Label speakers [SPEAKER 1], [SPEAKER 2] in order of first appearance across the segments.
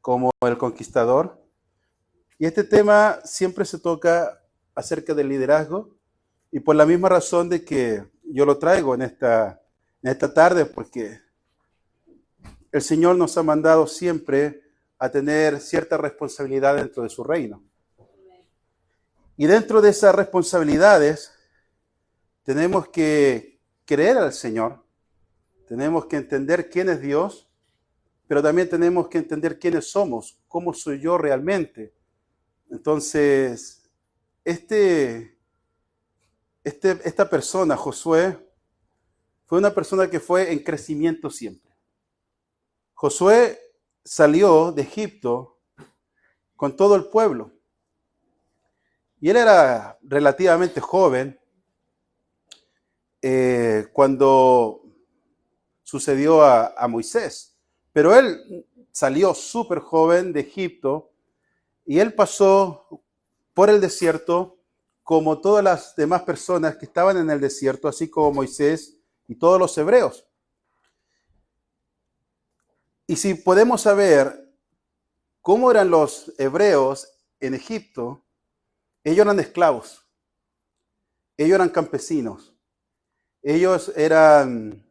[SPEAKER 1] como el conquistador. Y este tema siempre se toca acerca del liderazgo y por la misma razón de que yo lo traigo en esta tarde, porque el Señor nos ha mandado siempre a tener cierta responsabilidad dentro de su reino. Y dentro de esas responsabilidades tenemos que creer al Señor, tenemos que entender quién es Dios, pero también tenemos que entender quiénes somos, cómo soy yo realmente. Entonces, esta persona, Josué, fue una persona que fue en crecimiento siempre. Josué salió de Egipto con todo el pueblo. Y él era relativamente joven cuando sucedió a Moisés. Pero él salió súper joven de Egipto y él pasó por el desierto como todas las demás personas que estaban en el desierto, así como Moisés y todos los hebreos. Y si podemos saber cómo eran los hebreos en Egipto, ellos eran esclavos, ellos eran campesinos, ellos eran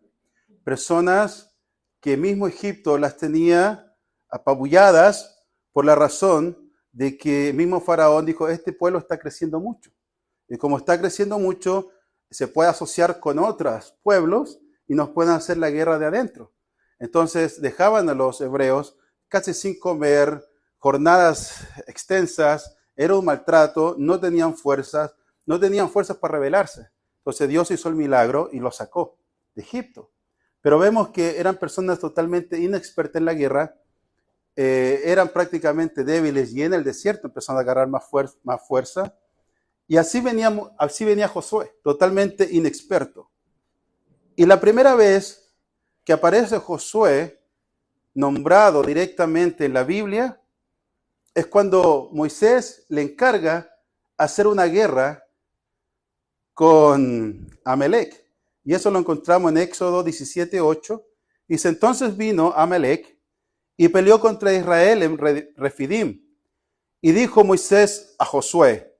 [SPEAKER 1] personas que mismo Egipto las tenía apabulladas por la razón de que mismo Faraón dijo, este pueblo está creciendo mucho. Y como está creciendo mucho, se puede asociar con otros pueblos y nos pueden hacer la guerra de adentro. Entonces dejaban a los hebreos casi sin comer, jornadas extensas, era un maltrato, no tenían fuerzas para rebelarse. Entonces Dios hizo el milagro y los sacó de Egipto. Pero vemos que eran personas totalmente inexpertas en la guerra, eran prácticamente débiles y en el desierto empezaron a agarrar más fuerza. Y así venía Josué, totalmente inexperto. Y la primera vez que aparece Josué nombrado directamente en la Biblia es cuando Moisés le encarga hacer una guerra con Amalek. Y eso lo encontramos en Éxodo 17:8. Dice, entonces vino Amalek y peleó contra Israel en Refidim. Y dijo Moisés a Josué,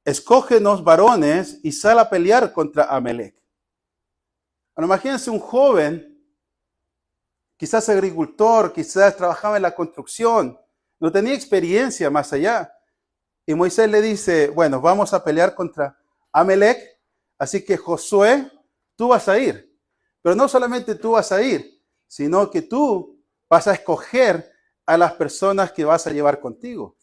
[SPEAKER 1] escógenos varones y sal a pelear contra Amalek. Bueno, imagínense un joven, quizás agricultor, quizás trabajaba en la construcción, no tenía experiencia más allá. Y Moisés le dice, bueno, vamos a pelear contra Amalek, así que Josué, tú vas a ir. Pero no solamente tú vas a ir, sino que tú vas a escoger a las personas que vas a llevar contigo.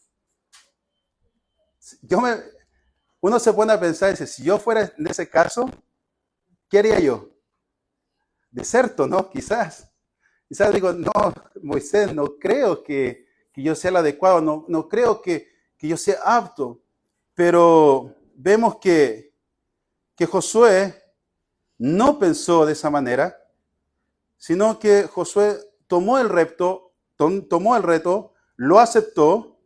[SPEAKER 1] Uno se pone a pensar y dice, si yo fuera en ese caso, ¿qué haría yo? Deserto, ¿no? Quizás digo, no, Moisés, no creo que yo sea el adecuado, no creo que yo sea apto. Pero vemos que Josué no pensó de esa manera, sino que Josué tomó el reto, lo aceptó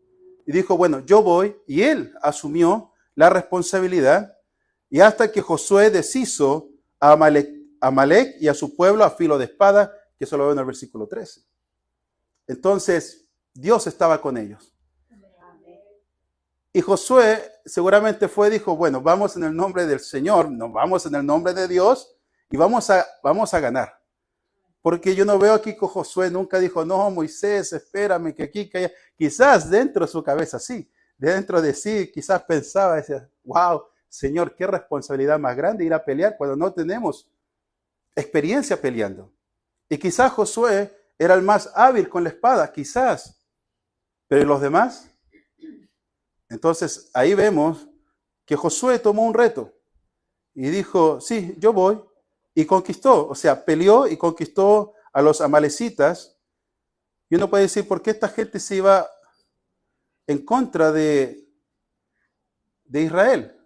[SPEAKER 1] y dijo, bueno, yo voy, y él asumió la responsabilidad, y hasta que Josué deshizo a Amalek y a su pueblo a filo de espada, que eso lo veo en el versículo 13. Entonces, Dios estaba con ellos. Y Josué seguramente dijo, bueno, vamos en el nombre del Señor, no vamos en el nombre de Dios y vamos a ganar. Porque yo no veo aquí que Josué nunca dijo, no, Moisés, espérame, que aquí, que allá. Quizás dentro de su cabeza sí, dentro de sí quizás pensaba, decía, wow, Señor, qué responsabilidad más grande ir a pelear cuando no tenemos experiencia peleando. Y quizás Josué era el más hábil con la espada, quizás, pero ¿y los demás? Entonces ahí vemos que Josué tomó un reto y dijo, sí, yo voy, y conquistó, o sea, peleó y conquistó a los amalecitas. Y uno puede decir, ¿por qué esta gente se iba en contra de Israel?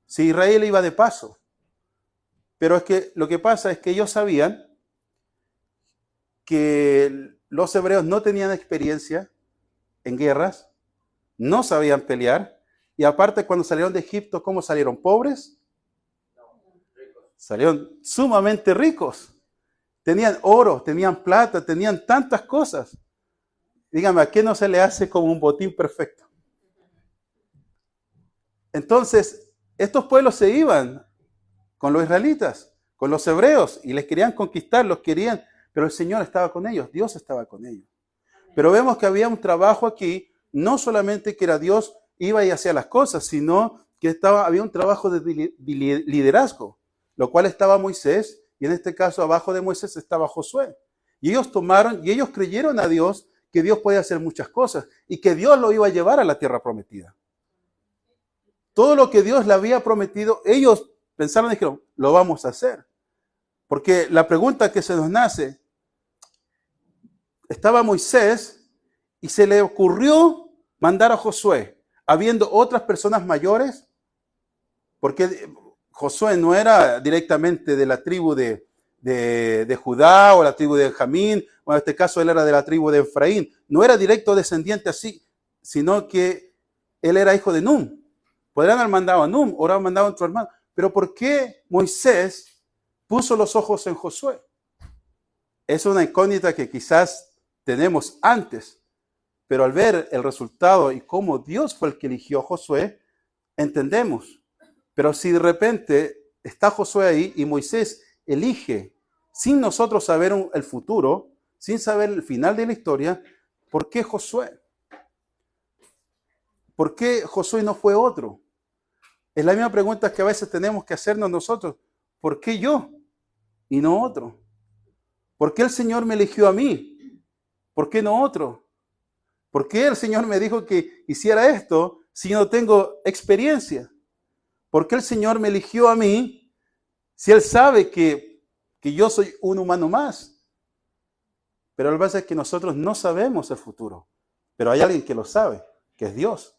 [SPEAKER 1] Si Israel iba de paso. Pero es que lo que pasa es que ellos sabían que los hebreos no tenían experiencia en guerras, no sabían pelear, y aparte cuando salieron de Egipto, ¿cómo salieron? ¿Pobres? Salieron sumamente ricos. Tenían oro, tenían plata, tenían tantas cosas. Dígame, ¿a qué no se le hace como un botín perfecto? Entonces, estos pueblos se iban con los israelitas, con los hebreos, y les querían conquistar, los querían, pero el Señor estaba con ellos, Dios estaba con ellos. Pero vemos que había un trabajo aquí, no solamente que era Dios iba y hacía las cosas, sino que había un trabajo de liderazgo, lo cual estaba Moisés, y en este caso abajo de Moisés estaba Josué. Y ellos tomaron, y ellos creyeron a Dios que Dios podía hacer muchas cosas, y que Dios lo iba a llevar a la tierra prometida. Todo lo que Dios le había prometido, ellos pensaron y dijeron, lo vamos a hacer. Porque la pregunta que se nos nace, estaba Moisés y se le ocurrió mandar a Josué, habiendo otras personas mayores, porque Josué no era directamente de la tribu de Judá o la tribu de Benjamín, o en este caso él era de la tribu de Efraín, no era directo descendiente así, sino que él era hijo de Num. Podrían haber mandado a Num, o haber mandado a otro hermano, pero ¿por qué Moisés puso los ojos en Josué? Es una incógnita que quizás tenemos antes, pero al ver el resultado y cómo Dios fue el que eligió a Josué, entendemos. Pero si de repente está Josué ahí y Moisés elige, sin nosotros saber el futuro, sin saber el final de la historia, ¿por qué Josué? ¿Por qué Josué no fue otro? Es la misma pregunta que a veces tenemos que hacernos nosotros. ¿Por qué yo y no otro? ¿Por qué el Señor me eligió a mí? ¿Por qué no otro? ¿Por qué el Señor me dijo que hiciera esto si no tengo experiencia? ¿Por qué el Señor me eligió a mí si Él sabe que yo soy un humano más? Pero lo que pasa es que nosotros no sabemos el futuro, pero hay alguien que lo sabe, que es Dios.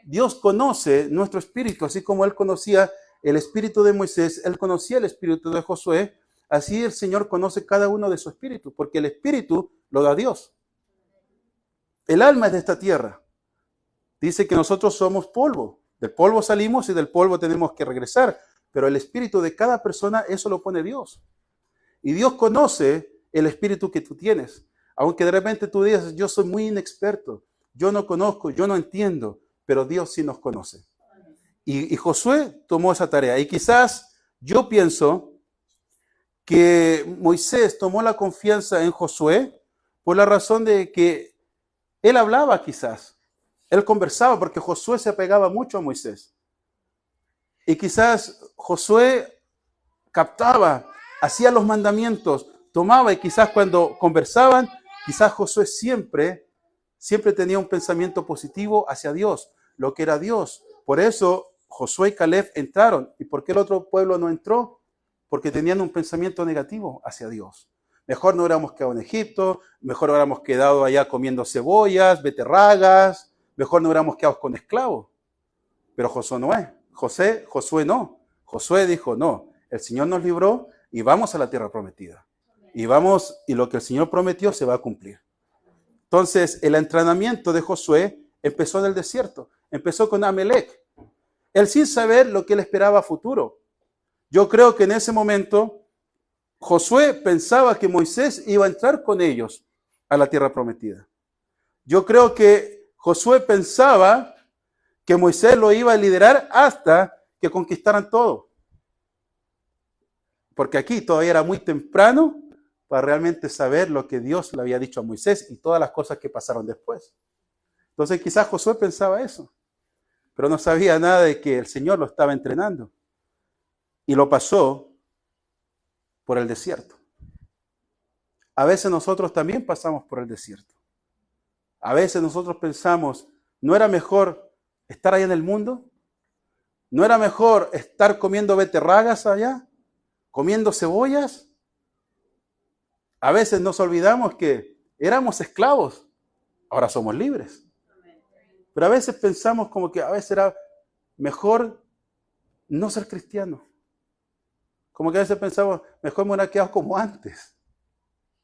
[SPEAKER 1] Dios conoce nuestro espíritu, así como Él conocía el espíritu de Moisés, Él conocía el espíritu de Josué, así el Señor conoce cada uno de su espíritu, porque el espíritu lo da Dios. El alma es de esta tierra. Dice que nosotros somos polvo. Del polvo salimos y del polvo tenemos que regresar. Pero el espíritu de cada persona, eso lo pone Dios. Y Dios conoce el espíritu que tú tienes. Aunque de repente tú digas, yo soy muy inexperto, yo no conozco, yo no entiendo, pero Dios sí nos conoce. Y Josué tomó esa tarea. Y quizás yo pienso que Moisés tomó la confianza en Josué por la razón de que él hablaba quizás, él conversaba porque Josué se apegaba mucho a Moisés. Y quizás Josué captaba, hacía los mandamientos, tomaba y quizás cuando conversaban, quizás Josué siempre tenía un pensamiento positivo hacia Dios, lo que era Dios. Por eso Josué y Caleb entraron. ¿Y por qué el otro pueblo no entró? Porque tenían un pensamiento negativo hacia Dios. Mejor no hubiéramos quedado en Egipto, mejor hubiéramos quedado allá comiendo cebollas, beterragas, mejor no hubiéramos quedado con esclavos. Pero Josué no es. Josué no. Josué dijo, no, el Señor nos libró y vamos a la tierra prometida. Y vamos, y lo que el Señor prometió se va a cumplir. Entonces, el entrenamiento de Josué empezó en el desierto. Empezó con Amalek. Él sin saber lo que él esperaba a futuro. Yo creo que en ese momento Josué pensaba que Moisés iba a entrar con ellos a la tierra prometida. Yo creo que Josué pensaba que Moisés lo iba a liderar hasta que conquistaran todo. Porque aquí todavía era muy temprano para realmente saber lo que Dios le había dicho a Moisés y todas las cosas que pasaron después. Entonces quizás Josué pensaba eso, pero no sabía nada de que el Señor lo estaba entrenando. Y lo pasó por el desierto. A veces nosotros también pasamos por el desierto. A veces nosotros pensamos, ¿no era mejor estar ahí en el mundo? ¿No era mejor estar comiendo beterragas allá? ¿Comiendo cebollas? A veces nos olvidamos que éramos esclavos, ahora somos libres. Pero a veces pensamos como que a veces era mejor no ser cristiano. Como que a veces pensamos, mejor me hubiera quedado como antes.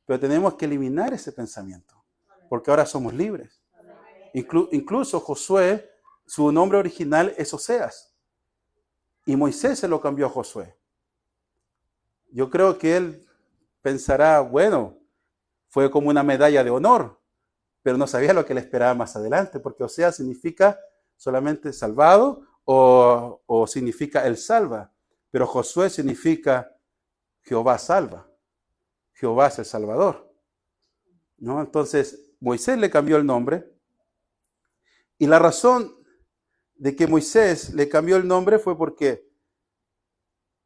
[SPEAKER 1] Pero tenemos que eliminar ese pensamiento, porque ahora somos libres. Incluso Josué, su nombre original es Oseas. Y Moisés se lo cambió a Josué. Yo creo que él pensará, bueno, fue como una medalla de honor, pero no sabía lo que le esperaba más adelante, porque Osea significa solamente salvado o significa él salva, pero Josué significa Jehová salva, Jehová es el Salvador, ¿no? Entonces Moisés le cambió el nombre, y la razón de que Moisés le cambió el nombre fue porque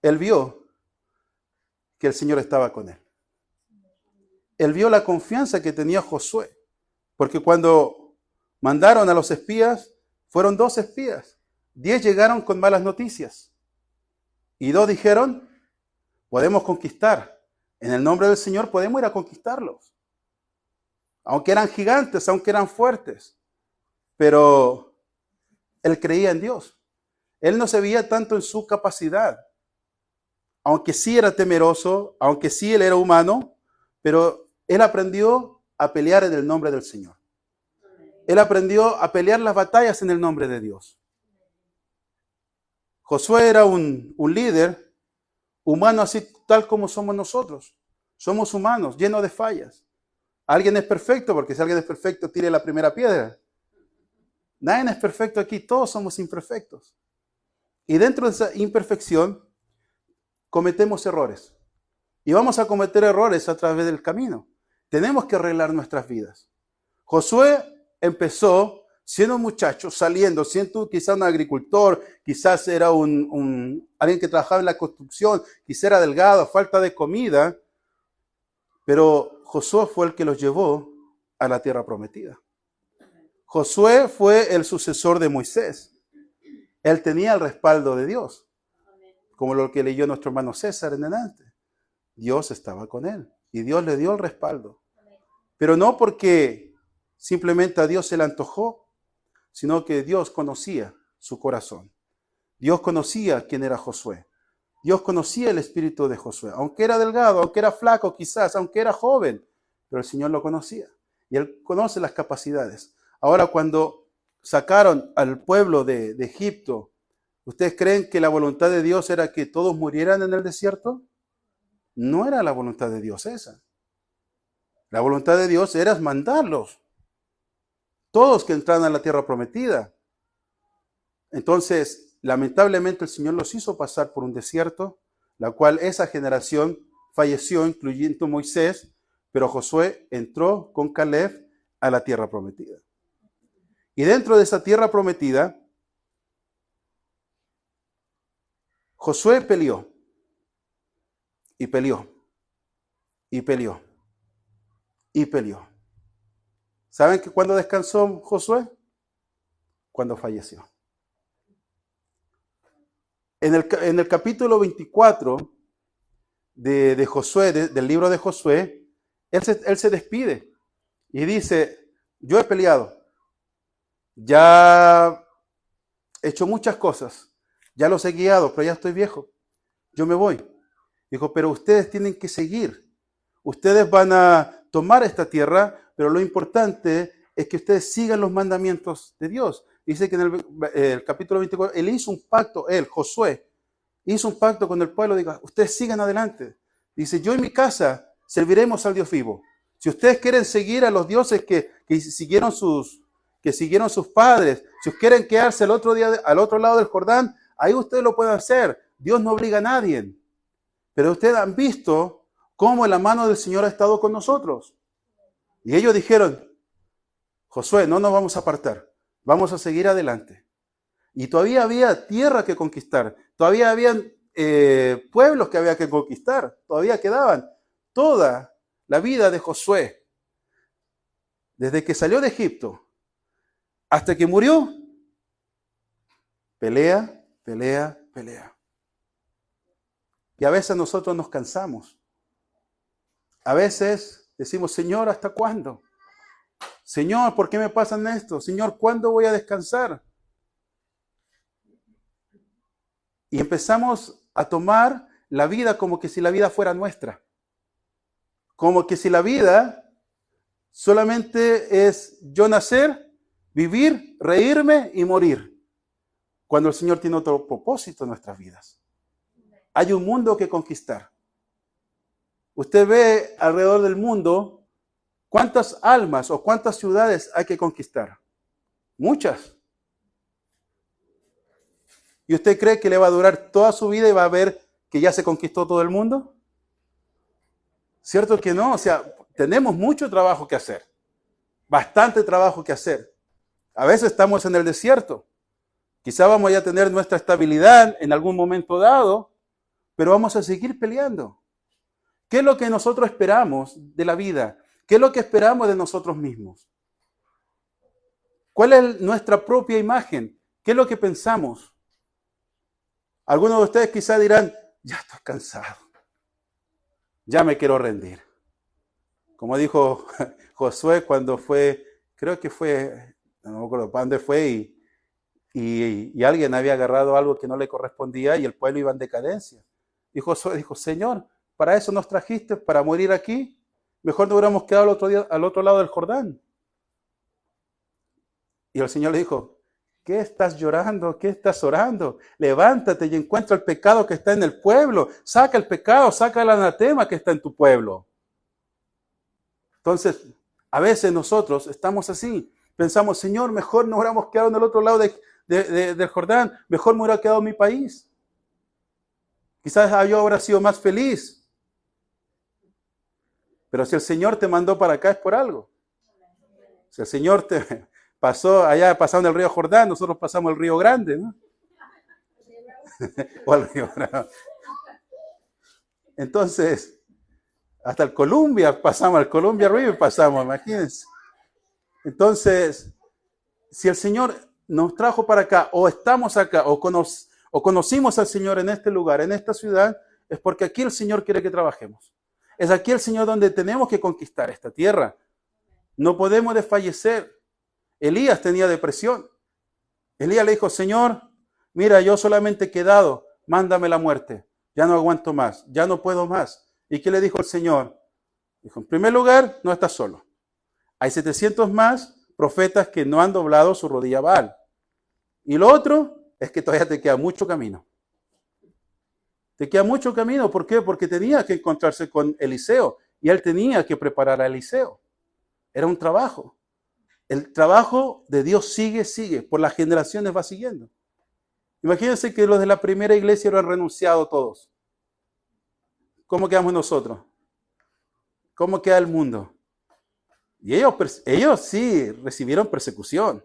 [SPEAKER 1] él vio que el Señor estaba con él. Él vio la confianza que tenía Josué, porque cuando mandaron a los espías, fueron 2 espías. 10 llegaron con malas noticias y 2 dijeron, podemos conquistar. En el nombre del Señor podemos ir a conquistarlos. Aunque eran gigantes, aunque eran fuertes. Pero él creía en Dios. Él no se veía tanto en su capacidad. Aunque sí era temeroso, aunque sí él era humano, pero él aprendió a pelear en el nombre del Señor. Él aprendió a pelear las batallas en el nombre de Dios. Josué era un líder humano así tal como somos nosotros. Somos humanos, llenos de fallas. Alguien es perfecto, porque si alguien es perfecto, tire la primera piedra. Nadie es perfecto aquí, todos somos imperfectos. Y dentro de esa imperfección, cometemos errores. Y vamos a cometer errores a través del camino. Tenemos que arreglar nuestras vidas. Josué empezó siendo un muchacho, siendo quizás un agricultor, quizás era alguien que trabajaba en la construcción, quizás era delgado, falta de comida, pero Josué fue el que los llevó a la tierra prometida. Josué fue el sucesor de Moisés. Él tenía el respaldo de Dios, como lo que leyó nuestro hermano César en delante. Dios estaba con él y Dios le dio el respaldo. Pero no porque simplemente a Dios se le antojó, sino que Dios conocía su corazón. Dios conocía quién era Josué. Dios conocía el espíritu de Josué. Aunque era delgado, aunque era flaco quizás, aunque era joven, pero el Señor lo conocía. Y Él conoce las capacidades. Ahora, cuando sacaron al pueblo de Egipto, ¿ustedes creen que la voluntad de Dios era que todos murieran en el desierto? No era la voluntad de Dios esa. La voluntad de Dios era mandarlos. Todos que entraran a la tierra prometida. Entonces, lamentablemente el Señor los hizo pasar por un desierto, la cual esa generación falleció, incluyendo Moisés, pero Josué entró con Caleb a la tierra prometida. Y dentro de esa tierra prometida, Josué peleó, y peleó, y peleó, y peleó. ¿Saben que cuándo descansó Josué? Cuando falleció. En el capítulo 24 de Josué, del libro de Josué, él se despide y dice, yo he peleado, ya he hecho muchas cosas, ya los he guiado, pero ya estoy viejo, yo me voy. Dijo, pero ustedes tienen que seguir, ustedes van a tomar esta tierra, pero lo importante es que ustedes sigan los mandamientos de Dios. Dice que en el capítulo 24, él hizo un pacto, Josué, hizo un pacto con el pueblo, diga, ustedes sigan adelante. Dice, yo en mi casa serviremos al Dios vivo. Si ustedes quieren seguir a los dioses que siguieron sus padres, si ustedes quieren quedarse al otro lado del Jordán, ahí ustedes lo pueden hacer. Dios no obliga a nadie. Pero ustedes han visto cómo la mano del Señor ha estado con nosotros. Y ellos dijeron, Josué, no nos vamos a apartar, vamos a seguir adelante. Y todavía había tierra que conquistar, todavía habían pueblos que había que conquistar, todavía quedaban. Toda la vida de Josué, desde que salió de Egipto hasta que murió, pelea, pelea, pelea. Y a veces nosotros nos cansamos. A veces decimos, Señor, ¿hasta cuándo? Señor, ¿por qué me pasan esto? Señor, ¿cuándo voy a descansar? Y empezamos a tomar la vida como que si la vida fuera nuestra. Como que si la vida solamente es yo nacer, vivir, reírme y morir. Cuando el Señor tiene otro propósito en nuestras vidas. Hay un mundo que conquistar. Usted ve alrededor del mundo ¿Cuántas almas o cuántas ciudades hay que conquistar? Muchas. ¿Y usted cree que le va a durar toda su vida y va a ver que ya se conquistó todo el mundo? ¿Cierto que no? O sea, tenemos mucho trabajo que hacer. Bastante trabajo que hacer. A veces estamos en el desierto. Quizá vamos a tener nuestra estabilidad en algún momento dado, pero vamos a seguir peleando. ¿Qué es lo que nosotros esperamos de la vida? ¿Qué es lo que esperamos de nosotros mismos? ¿Cuál es nuestra propia imagen? ¿Qué es lo que pensamos? Algunos de ustedes quizá dirán, ya estoy cansado, ya me quiero rendir. Como dijo Josué cuando fue, creo que fue, no me acuerdo para dónde fue, y alguien había agarrado algo que no le correspondía y el pueblo iba en decadencia. Y Josué dijo, Señor, ¿para eso nos trajiste? ¿Para morir aquí? Mejor nos hubiéramos quedado al otro lado del Jordán. Y el Señor le dijo, ¿qué estás llorando? ¿Qué estás orando? Levántate y encuentra el pecado que está en el pueblo. Saca el pecado, saca el anatema que está en tu pueblo. Entonces, a veces nosotros estamos así. Pensamos, Señor, mejor nos hubiéramos quedado en el otro lado del Jordán. Mejor me hubiera quedado en mi país. Quizás yo hubiera sido más feliz. Pero si el Señor te mandó para acá es por algo. Si el Señor te pasó, allá pasaron el río Jordán, nosotros pasamos el río Grande, ¿no? O el río Bravo. Entonces, hasta el Columbia pasamos, al Columbia River pasamos, imagínense. Entonces, si el Señor nos trajo para acá, o estamos acá, o conocimos al Señor en este lugar, en esta ciudad, es porque aquí el Señor quiere que trabajemos. Es aquí el Señor donde tenemos que conquistar esta tierra. No podemos desfallecer. Elías tenía depresión. Elías le dijo, Señor, mira, yo solamente he quedado, mándame la muerte. Ya no aguanto más, ya no puedo más. ¿Y qué le dijo el Señor? Dijo, en primer lugar, no estás solo. Hay 700 más profetas que no han doblado su rodilla a Baal. Y lo otro es que todavía te queda mucho camino. Te queda mucho camino. ¿Por qué? Porque tenía que encontrarse con Eliseo y él tenía que preparar a Eliseo. Era un trabajo. El trabajo de Dios sigue, por las generaciones va siguiendo. Imagínense que los de la primera iglesia lo han renunciado todos. ¿Cómo quedamos nosotros? ¿Cómo queda el mundo? Y ellos sí recibieron persecución.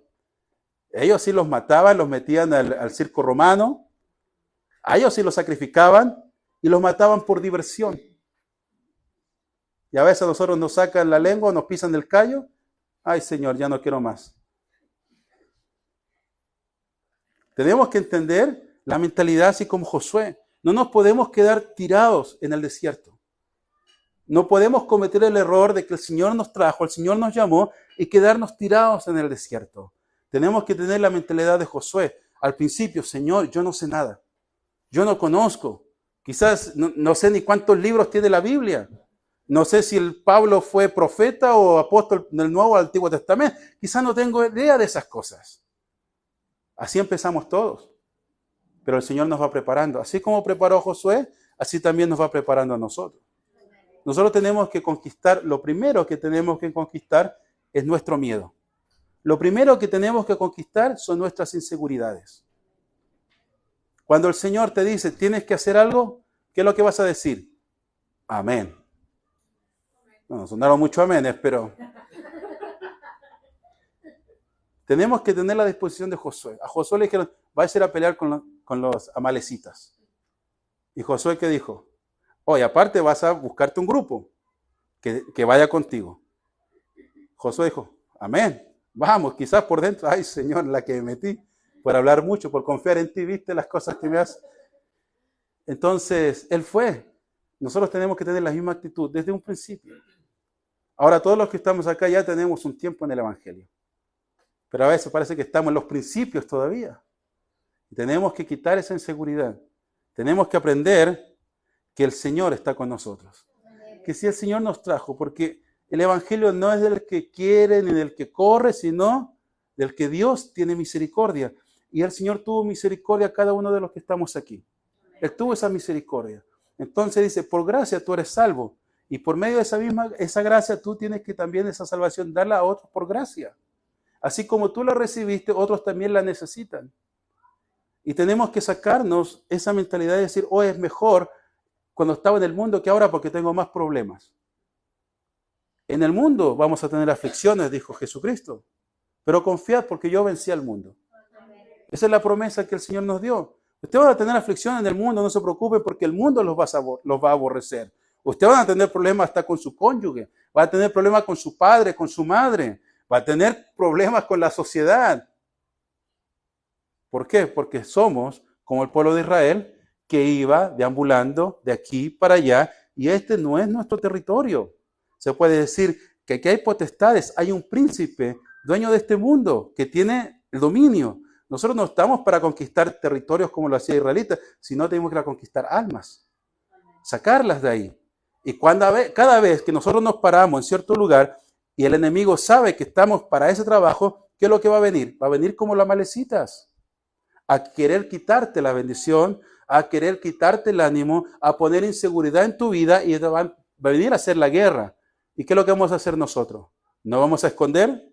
[SPEAKER 1] Ellos sí los mataban, los metían al circo romano. A ellos sí los sacrificaban y los mataban por diversión. Y a veces a nosotros nos sacan la lengua, nos pisan el callo. Ay, Señor, ya no quiero más. Tenemos que entender la mentalidad así como Josué. No nos podemos quedar tirados en el desierto. No podemos cometer el error de que el Señor nos trajo, el Señor nos llamó y quedarnos tirados en el desierto. Tenemos que tener la mentalidad de Josué. Al principio, Señor, yo no sé nada. Yo no conozco. Quizás no sé ni cuántos libros tiene la Biblia. No sé si el Pablo fue profeta o apóstol del Nuevo o Antiguo Testamento. Quizás no tengo idea de esas cosas. Así empezamos todos. Pero el Señor nos va preparando. Así como preparó a Josué, así también nos va preparando a nosotros. Nosotros tenemos que conquistar, lo primero que tenemos que conquistar es nuestro miedo. Lo primero que tenemos que conquistar son nuestras inseguridades. Cuando el Señor te dice, tienes que hacer algo, ¿qué es lo que vas a decir? Amén. No, sonaron mucho aménes, pero tenemos que tener la disposición de Josué. A Josué le dijeron, vais a ir a pelear con los amalecitas. Y Josué, ¿qué dijo? Oye, aparte vas a buscarte un grupo que vaya contigo. Josué dijo, amén. Vamos, quizás por dentro, ay Señor, la que me metí, por hablar mucho, por confiar en ti, viste las cosas que me haces. Entonces, él fue. Nosotros tenemos que tener la misma actitud desde un principio. Ahora, todos los que estamos acá ya tenemos un tiempo en el Evangelio. Pero a veces parece que estamos en los principios todavía. Y tenemos que quitar esa inseguridad. Tenemos que aprender que el Señor está con nosotros. Que si el Señor nos trajo, porque el Evangelio no es del que quiere ni del que corre, sino del que Dios tiene misericordia. Y el Señor tuvo misericordia a cada uno de los que estamos aquí. Él tuvo esa misericordia. Entonces dice, por gracia tú eres salvo. Y por medio de esa gracia, tú tienes que también esa salvación darla a otros por gracia. Así como tú la recibiste, otros también la necesitan. Y tenemos que sacarnos esa mentalidad de decir, oh, es mejor cuando estaba en el mundo que ahora porque tengo más problemas. En el mundo vamos a tener aflicciones, dijo Jesucristo, pero confiad porque yo vencí al mundo. Esa es la promesa que el Señor nos dio. Usted va a tener aflicciones en el mundo, no se preocupe porque el mundo los va a aborrecer. Usted va a tener problemas hasta con su cónyuge, va a tener problemas con su padre, con su madre, va a tener problemas con la sociedad. ¿Por qué? Porque somos como el pueblo de Israel que iba deambulando de aquí para allá y este no es nuestro territorio. Se puede decir que aquí hay potestades, hay un príncipe dueño de este mundo que tiene el dominio. Nosotros no estamos para conquistar territorios como lo hacía Israelita, sino tenemos que conquistar almas, sacarlas de ahí. Y cada vez que nosotros nos paramos en cierto lugar y el enemigo sabe que estamos para ese trabajo, ¿qué es lo que va a venir? Va a venir como las malecitas, a querer quitarte la bendición, a querer quitarte el ánimo, a poner inseguridad en tu vida y va a venir a hacer la guerra. ¿Y qué es lo que vamos a hacer nosotros? ¿No vamos a esconder?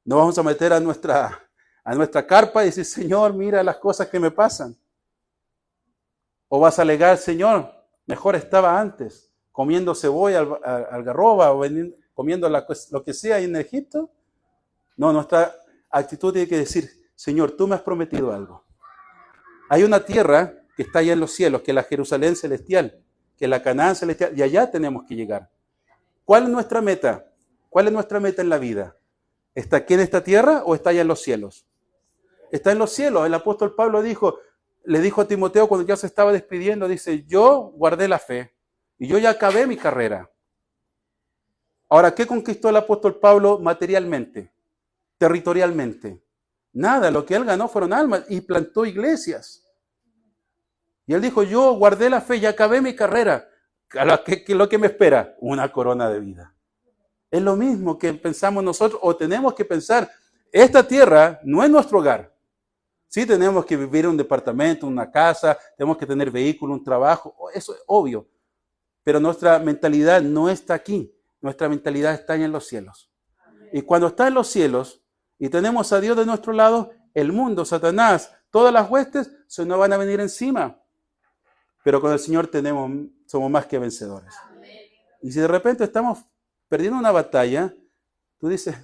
[SPEAKER 1] ¿No vamos a meter a nuestra carpa y decir, Señor, mira las cosas que me pasan? ¿O vas a alegar, Señor, mejor estaba antes, comiendo cebolla, algarroba, o comiendo lo que sea en Egipto? No, nuestra actitud tiene que decir, Señor, tú me has prometido algo. Hay una tierra que está allá en los cielos, que es la Jerusalén celestial, que es la Canaán celestial, y allá tenemos que llegar. ¿Cuál es nuestra meta? ¿Cuál es nuestra meta en la vida? ¿Está aquí en esta tierra o está allá en los cielos? Está en los cielos. El apóstol Pablo le dijo a Timoteo cuando ya se estaba despidiendo, dice, yo guardé la fe y yo ya acabé mi carrera. Ahora, ¿qué conquistó el apóstol Pablo materialmente, territorialmente? Nada, lo que él ganó fueron almas y plantó iglesias. Y él dijo, yo guardé la fe y acabé mi carrera. ¿Qué es lo que me espera? Una corona de vida. Es lo mismo que pensamos nosotros, o tenemos que pensar, esta tierra no es nuestro hogar. Sí tenemos que vivir en un departamento, una casa, tenemos que tener vehículo, un trabajo, eso es obvio. Pero nuestra mentalidad no está aquí, nuestra mentalidad está en los cielos. Y cuando está en los cielos y tenemos a Dios de nuestro lado, el mundo, Satanás, todas las huestes se nos van a venir encima. Pero con el Señor somos más que vencedores. Y si de repente estamos perdiendo una batalla, tú dices,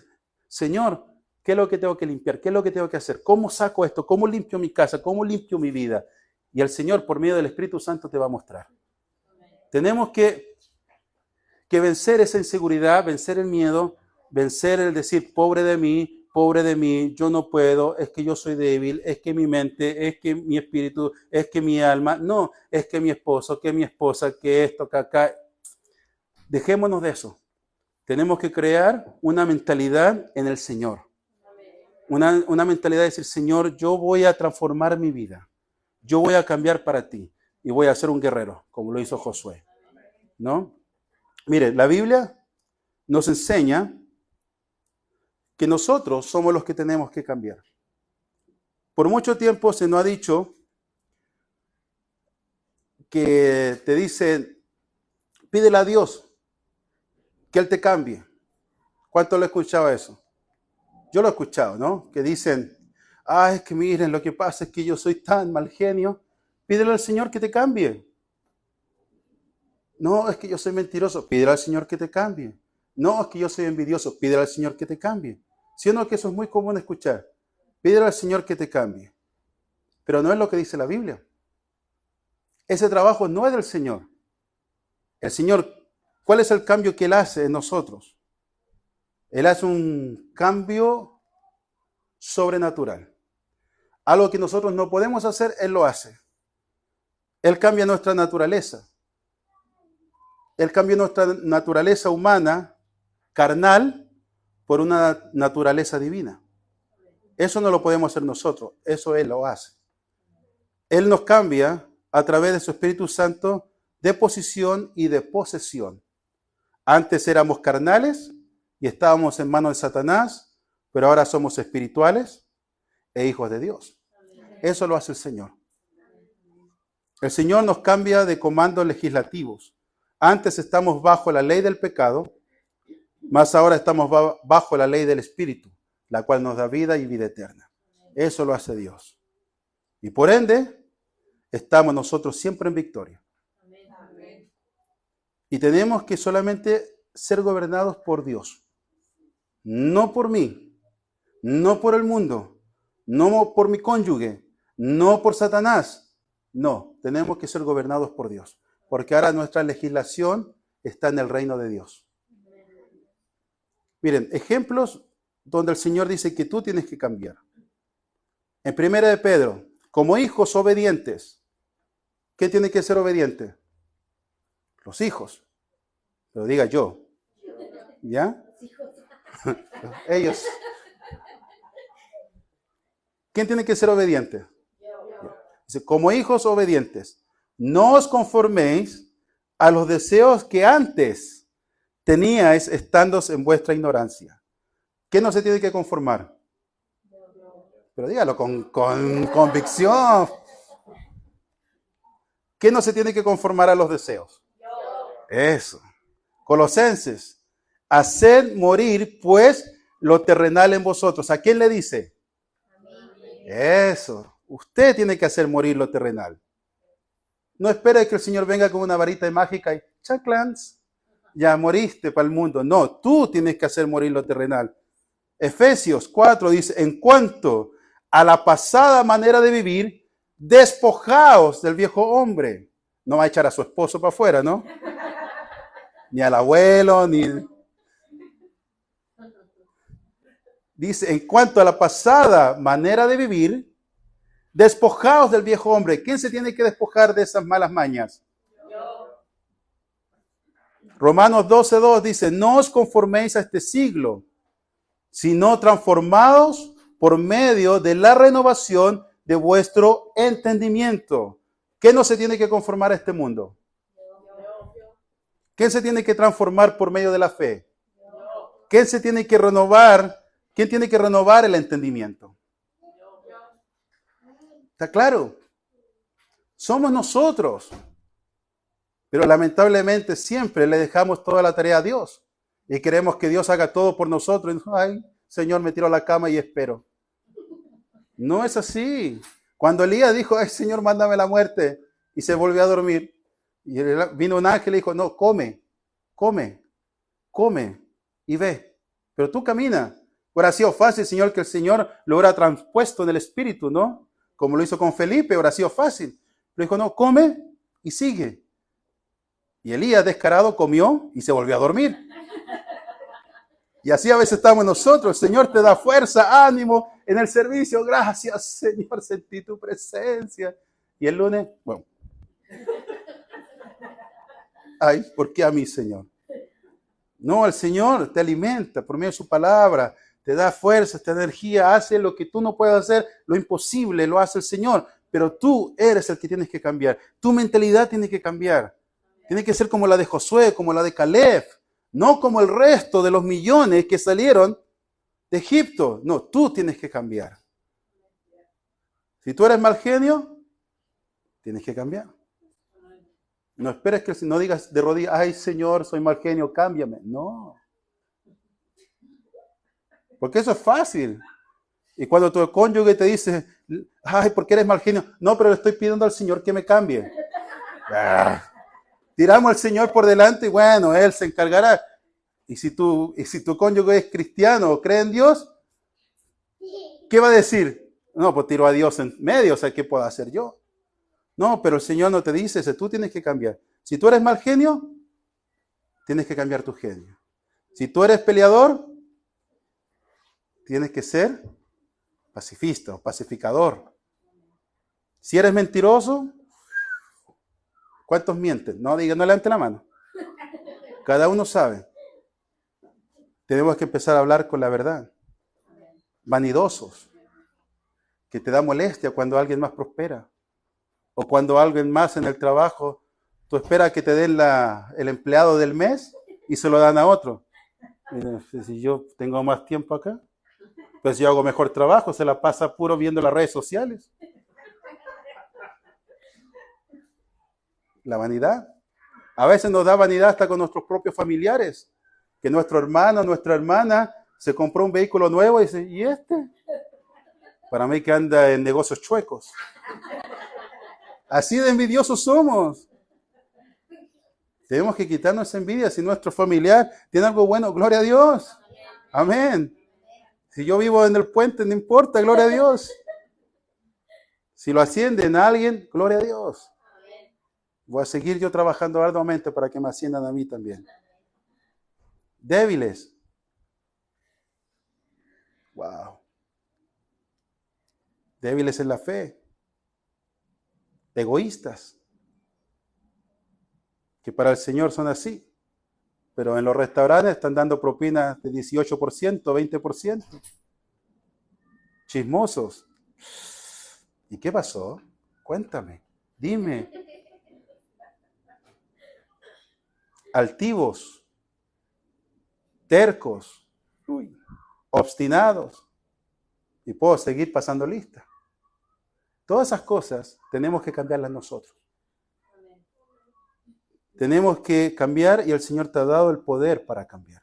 [SPEAKER 1] Señor, ¿qué es lo que tengo que limpiar? ¿Qué es lo que tengo que hacer? ¿Cómo saco esto? ¿Cómo limpio mi casa? ¿Cómo limpio mi vida? Y el Señor, por medio del Espíritu Santo, te va a mostrar. Tenemos que vencer esa inseguridad, vencer el miedo, vencer el decir, pobre de mí, yo no puedo, es que yo soy débil, es que mi mente, es que mi espíritu, es que mi alma, no, es que mi esposo, que mi esposa, que esto, que acá. Dejémonos de eso. Tenemos que crear una mentalidad en el Señor. Una mentalidad de decir, Señor, yo voy a transformar mi vida. Yo voy a cambiar para ti. Y voy a ser un guerrero, como lo hizo Josué. ¿No? Mire, la Biblia nos enseña que nosotros somos los que tenemos que cambiar. Por mucho tiempo se nos ha dicho que te dicen, pídele a Dios que Él te cambie. ¿Cuánto lo he escuchado eso? Yo lo he escuchado, ¿no? Que dicen, es que miren, lo que pasa es que yo soy tan mal genio, pídele al Señor que te cambie. No, es que yo soy mentiroso, pídele al Señor que te cambie. No, es que yo soy envidioso, pídele al Señor que te cambie. ¿Sí o no que eso es muy común escuchar? Pídele al Señor que te cambie. Pero no es lo que dice la Biblia. Ese trabajo no es del Señor. El Señor, ¿cuál es el cambio que Él hace en nosotros? Él hace un cambio sobrenatural. Algo que nosotros no podemos hacer, Él lo hace. Él cambia nuestra naturaleza. Él cambia nuestra naturaleza humana, carnal, por una naturaleza divina. Eso no lo podemos hacer nosotros, eso Él lo hace. Él nos cambia a través de su Espíritu Santo de posición y de posesión. Antes éramos carnales y estábamos en manos de Satanás, pero ahora somos espirituales e hijos de Dios. Eso lo hace el Señor. El Señor nos cambia de comandos legislativos, Antes estamos bajo la ley del pecado, más ahora estamos bajo la ley del Espíritu, la cual nos da vida y vida eterna. Eso lo hace Dios. Y por ende, estamos nosotros siempre en victoria. Y tenemos que solamente ser gobernados por Dios. No por mí, no por el mundo, no por mi cónyuge, no por Satanás. No, tenemos que ser gobernados por Dios. Porque ahora nuestra legislación está en el reino de Dios. Miren, ejemplos donde el Señor dice que tú tienes que cambiar. En 1 de Pedro, como hijos obedientes. ¿Qué tiene que ser obediente? Los hijos. Pero diga yo. ¿Ya? Ellos. ¿Quién tiene que ser obediente? Dice, como hijos obedientes, no os conforméis a los deseos que antes teníais estando en vuestra ignorancia. ¿Qué no se tiene que conformar? Pero dígalo con convicción. ¿Qué no se tiene que conformar a los deseos? Eso. Colosenses, haced morir pues lo terrenal en vosotros. ¿A quién le dice? Eso. Usted tiene que hacer morir lo terrenal. No espere que el Señor venga con una varita mágica y chaclans, ya moriste para el mundo. No, tú tienes que hacer morir lo terrenal. Efesios 4 dice, en cuanto a la pasada manera de vivir, despojaos del viejo hombre. No va a echar a su esposo para afuera, ¿no? Ni al abuelo, ni... Dice, en cuanto a la pasada manera de vivir, despojaos del viejo hombre. ¿Quién se tiene que despojar de esas malas mañas? Romanos 12:2 dice, no os conforméis a este siglo, sino transformados por medio de la renovación de vuestro entendimiento. ¿Qué no se tiene que conformar a este mundo? ¿Quién se tiene que transformar por medio de la fe? ¿Quién se tiene que renovar? ¿Quién tiene que renovar el entendimiento? ¿Está claro? Somos nosotros. Pero lamentablemente siempre le dejamos toda la tarea a Dios. Y queremos que Dios haga todo por nosotros. Y, ay, Señor, me tiro a la cama y espero. No es así. Cuando Elías dijo, ay, Señor, mándame la muerte, y se volvió a dormir, y vino un ángel y dijo, no, come y ve. Pero tú camina. Hubiera sido fácil, Señor, que el Señor lo hubiera transpuesto en el espíritu, ¿no? Como lo hizo con Felipe, hubiera sido fácil. Pero dijo, no, come y sigue. Y Elías, descarado, comió y se volvió a dormir. Y así a veces estamos nosotros. El Señor te da fuerza, ánimo en el servicio. Gracias, Señor, sentí tu presencia. Y el lunes, bueno. Ay, ¿por qué a mí, Señor? No, el Señor te alimenta por medio de su palabra, te da fuerza, te da energía, hace lo que tú no puedes hacer, lo imposible lo hace el Señor. Pero tú eres el que tienes que cambiar. Tu mentalidad tiene que cambiar. Tiene que ser como la de Josué, como la de Caleb. No como el resto de los millones que salieron de Egipto. No, tú tienes que cambiar. Si tú eres mal genio, tienes que cambiar. No esperes que no digas de rodillas, ay Señor, soy mal genio, cámbiame. No. Porque eso es fácil. Y cuando tu cónyuge te dice, ay, ¿por qué eres mal genio? No, pero le estoy pidiendo al Señor que me cambie. Tiramos al Señor por delante y bueno, Él se encargará. Y si tu cónyuge es cristiano o cree en Dios, ¿qué va a decir? No, pues tiro a Dios en medio, o sea, ¿qué puedo hacer yo? No, pero el Señor no te dice eso, tú tienes que cambiar. Si tú eres mal genio, tienes que cambiar tu genio. Si tú eres peleador, tienes que ser pacifista o pacificador. Si eres mentiroso, ¿cuántos mienten? No digan, no levanten la mano. Cada uno sabe. Tenemos que empezar a hablar con la verdad. Vanidosos. Que te da molestia cuando alguien más prospera. O cuando alguien más en el trabajo, tú esperas que te den el empleado del mes y se lo dan a otro. Si yo tengo más tiempo acá, pues yo hago mejor trabajo, se la pasa puro viendo las redes sociales. La vanidad. A veces nos da vanidad hasta con nuestros propios familiares, que nuestro hermano, nuestra hermana se compró un vehículo nuevo y dice, ¿y este? Para mí que anda en negocios chuecos. Así de envidiosos somos. Tenemos que quitarnos esa envidia. Si nuestro familiar tiene algo bueno, gloria a Dios. Amén. Si yo vivo en el puente, no importa, gloria a Dios. Si lo ascienden a alguien, gloria a Dios. Voy a seguir yo trabajando arduamente para que me asciendan a mí también. Débiles. Wow. Débiles en la fe. Egoístas. Que para el Señor son así. Pero en los restaurantes están dando propinas de 18%, 20%. Chismosos. ¿Y qué pasó? Cuéntame. Dime. Altivos. Tercos. Obstinados. Y puedo seguir pasando lista. Todas esas cosas tenemos que cambiarlas nosotros. Tenemos que cambiar y el Señor te ha dado el poder para cambiar.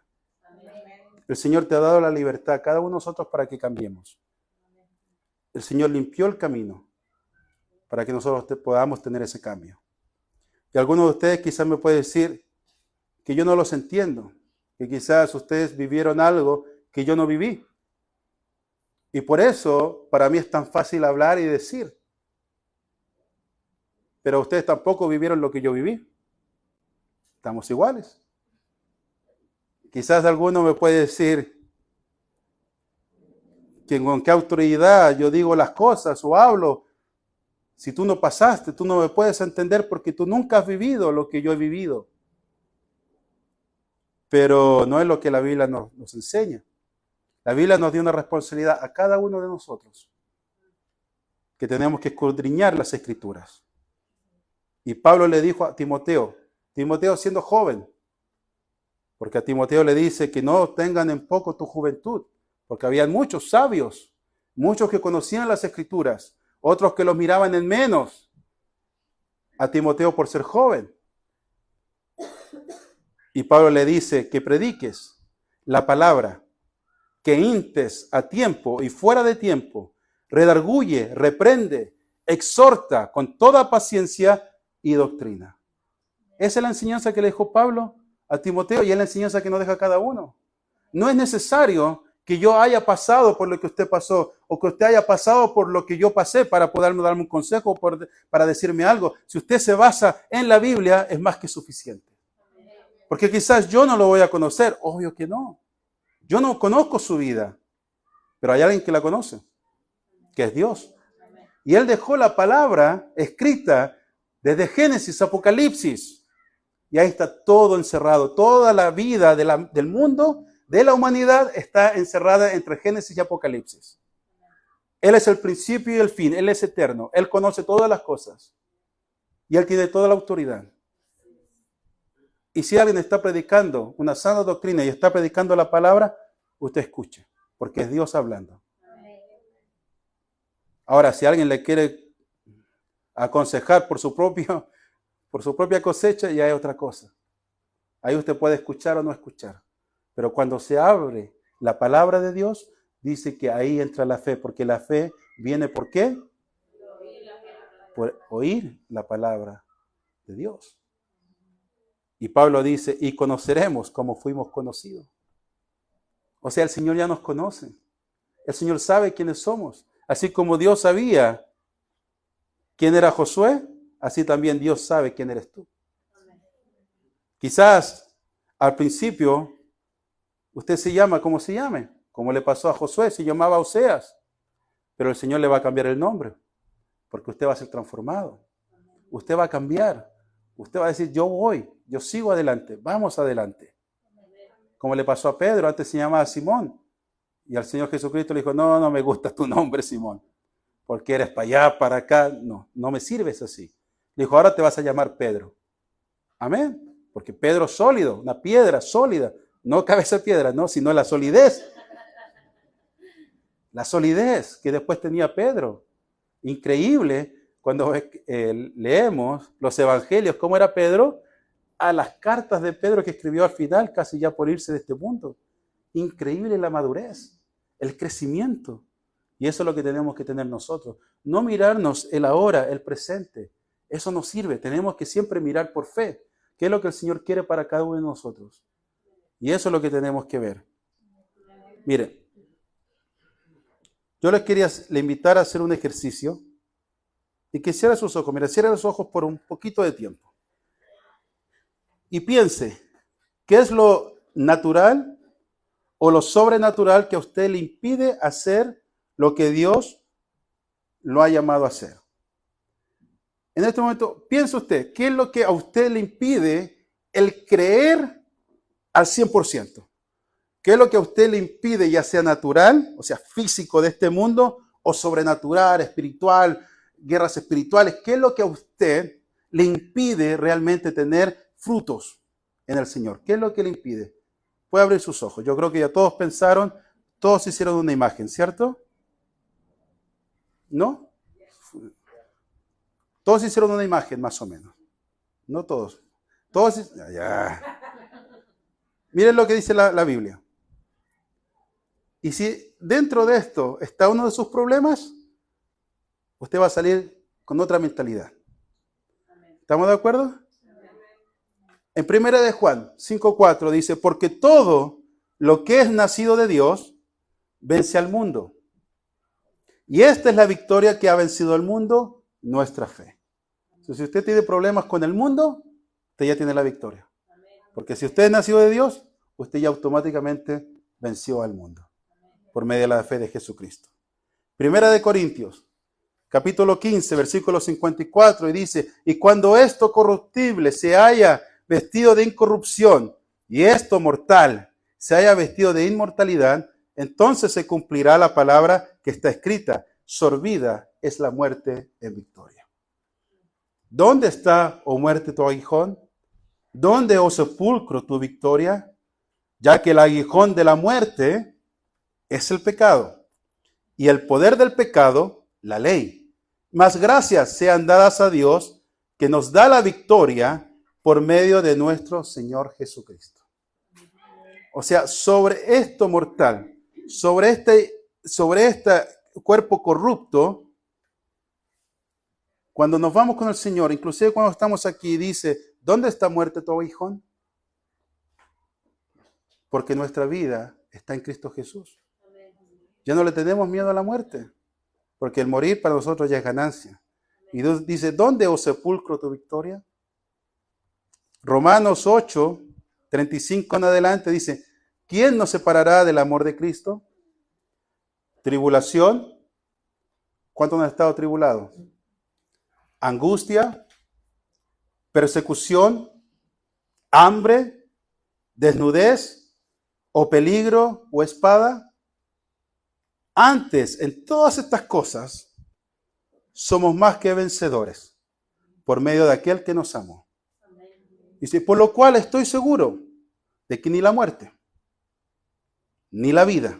[SPEAKER 1] El Señor te ha dado la libertad, cada uno de nosotros, para que cambiemos. El Señor limpió el camino para que nosotros podamos tener ese cambio. Y algunos de ustedes quizás me pueden decir que yo no los entiendo, que quizás ustedes vivieron algo que yo no viví. Y por eso para mí es tan fácil hablar y decir. Pero ustedes tampoco vivieron lo que yo viví. Estamos iguales. Quizás alguno me puede decir que con qué autoridad yo digo las cosas o hablo. Si tú no pasaste, tú no me puedes entender porque tú nunca has vivido lo que yo he vivido. Pero no es lo que la Biblia nos enseña. La Biblia nos dio una responsabilidad a cada uno de nosotros, que tenemos que escudriñar las Escrituras. Y Pablo le dijo a Timoteo siendo joven, porque a Timoteo le dice que no tengan en poco tu juventud, porque había muchos sabios, muchos que conocían las Escrituras, otros que los miraban en menos a Timoteo por ser joven. Y Pablo le dice que prediques la palabra, que instes a tiempo y fuera de tiempo, redarguye, reprende, exhorta con toda paciencia y doctrina. Esa es la enseñanza que le dejó Pablo a Timoteo y es la enseñanza que nos deja cada uno. No es necesario que yo haya pasado por lo que usted pasó o que usted haya pasado por lo que yo pasé para poderme darme un consejo o para decirme algo. Si usted se basa en la Biblia, es más que suficiente. Porque quizás yo no lo voy a conocer, obvio que no. Yo no conozco su vida, pero hay alguien que la conoce, que es Dios. Y Él dejó la palabra escrita desde Génesis, Apocalipsis. Y ahí está todo encerrado. Toda la vida del mundo, de la humanidad, está encerrada entre Génesis y Apocalipsis. Él es el principio y el fin. Él es eterno. Él conoce todas las cosas. Y Él tiene toda la autoridad. Y si alguien está predicando una sana doctrina y está predicando la palabra, usted escuche, porque es Dios hablando. Ahora, si alguien le quiere aconsejar por su propia cosecha, ya es otra cosa. Ahí usted puede escuchar o no escuchar. Pero cuando se abre la palabra de Dios, dice que ahí entra la fe, porque la fe viene ¿por qué? Por oír la palabra de Dios. Y Pablo dice, y conoceremos como fuimos conocidos. O sea, el Señor ya nos conoce. El Señor sabe quiénes somos. Así como Dios sabía quién era Josué, así también Dios sabe quién eres tú. Quizás al principio usted se llama como se llame, como le pasó a Josué, se llamaba Oseas. Pero el Señor le va a cambiar el nombre, porque usted va a ser transformado. Usted va a cambiar. Usted va a decir, yo sigo adelante, vamos adelante. Como le pasó a Pedro, antes se llamaba Simón. Y al Señor Jesucristo le dijo, no me gusta tu nombre, Simón. Porque eres para allá, para acá. No me sirves así. Le dijo, ahora te vas a llamar Pedro. Amén. Porque Pedro es sólido, una piedra sólida. No cabeza de piedra, no, sino la solidez. La solidez que después tenía Pedro. Increíble. Cuando leemos los evangelios, ¿cómo era Pedro? a las cartas de Pedro que escribió al final, casi ya por irse de este mundo. Increíble la madurez, el crecimiento. Y eso es lo que tenemos que tener nosotros. No mirarnos el ahora, el presente. Eso no sirve. Tenemos que siempre mirar por fe. ¿Qué es lo que el Señor quiere para cada uno de nosotros? Y eso es lo que tenemos que ver. Miren, yo le invitar a hacer un ejercicio y que cierre sus ojos. Mira, cierre los ojos por un poquito de tiempo. Y piense, ¿qué es lo natural o lo sobrenatural que a usted le impide hacer lo que Dios lo ha llamado a hacer? En este momento, piense usted, ¿qué es lo que a usted le impide el creer al 100%? ¿Qué es lo que a usted le impide, ya sea natural, o sea, físico de este mundo, o sobrenatural, espiritual, guerras espirituales? ¿Qué es lo que a usted le impide realmente tener frutos en el Señor? ¿Qué es lo que le impide? Puede abrir sus ojos. Yo creo que ya todos pensaron, todos hicieron una imagen, ¿cierto? ¿No? Todos hicieron una imagen, más o menos. No todos. Todos. Ya. Miren lo que dice la Biblia. Y si dentro de esto está uno de sus problemas, usted va a salir con otra mentalidad. ¿Estamos de acuerdo? En 1 de Juan 5:4 dice, porque todo lo que es nacido de Dios vence al mundo. Y esta es la victoria que ha vencido al mundo, nuestra fe. Entonces, si usted tiene problemas con el mundo, usted ya tiene la victoria. Porque si usted es nacido de Dios, usted ya automáticamente venció al mundo por medio de la fe de Jesucristo. 1 de Corintios, capítulo 15, versículo 54, y dice, y cuando esto corruptible se haya vestido de incorrupción, y esto mortal se haya vestido de inmortalidad, entonces se cumplirá la palabra que está escrita, sorbida es la muerte en victoria. ¿Dónde está, oh muerte, tu aguijón? ¿Dónde, oh sepulcro, tu victoria? Ya que el aguijón de la muerte es el pecado, y el poder del pecado, la ley. Mas gracias sean dadas a Dios, que nos da la victoria por medio de nuestro Señor Jesucristo. O sea, sobre esto mortal, sobre este cuerpo corrupto, cuando nos vamos con el Señor, inclusive cuando estamos aquí, dice, ¿dónde está muerte tu aguijón? Porque nuestra vida está en Cristo Jesús. Ya no le tenemos miedo a la muerte, porque el morir para nosotros ya es ganancia. Y Dios dice, ¿dónde, oh sepulcro, tu victoria? Romanos 8, 35 en adelante dice, ¿quién nos separará del amor de Cristo? Tribulación. ¿Cuántos han estado tribulados? Angustia, persecución, hambre, desnudez, o peligro, o espada. Antes, en todas estas cosas, somos más que vencedores por medio de aquel que nos amó. Dice, por lo cual estoy seguro de que ni la muerte, ni la vida,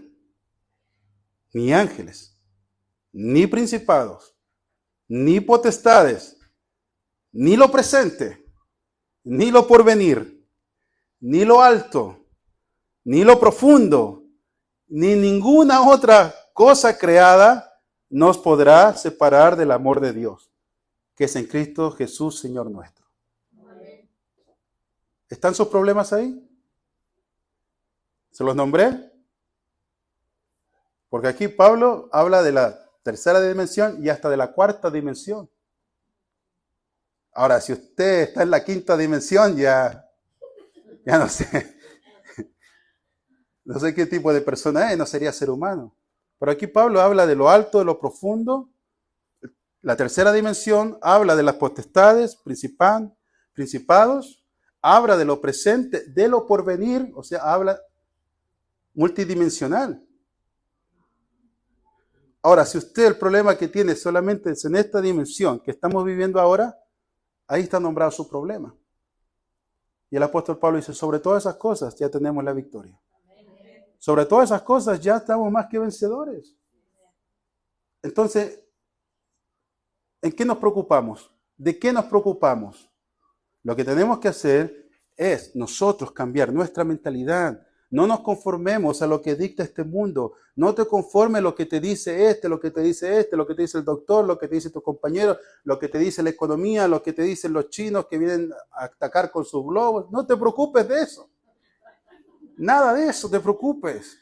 [SPEAKER 1] ni ángeles, ni principados, ni potestades, ni lo presente, ni lo porvenir, ni lo alto, ni lo profundo, ni ninguna otra cosa creada nos podrá separar del amor de Dios, que es en Cristo Jesús, Señor nuestro. ¿Están sus problemas ahí? ¿Se los nombré? Porque aquí Pablo habla de la tercera dimensión y hasta de la cuarta dimensión. Ahora, si usted está en la quinta dimensión, ya no sé. No sé qué tipo de persona es, no sería ser humano. Pero aquí Pablo habla de lo alto, de lo profundo. La tercera dimensión habla de las potestades, principados. Habla de lo presente, de lo porvenir, o sea, habla multidimensional. Ahora, si usted el problema que tiene solamente es en esta dimensión que estamos viviendo ahora, ahí está nombrado su problema. Y el apóstol Pablo dice, sobre todas esas cosas ya tenemos la victoria. Sobre todas esas cosas ya estamos más que vencedores. Entonces, ¿en qué nos preocupamos? ¿De qué nos preocupamos? Lo que tenemos que hacer es nosotros cambiar nuestra mentalidad. No nos conformemos a lo que dicta este mundo. No te conformes a lo que te dice lo que te dice lo que te dice el doctor, lo que te dice tu compañero, lo que te dice la economía, lo que te dicen los chinos que vienen a atacar con sus globos. No te preocupes de eso. Nada de eso te preocupes.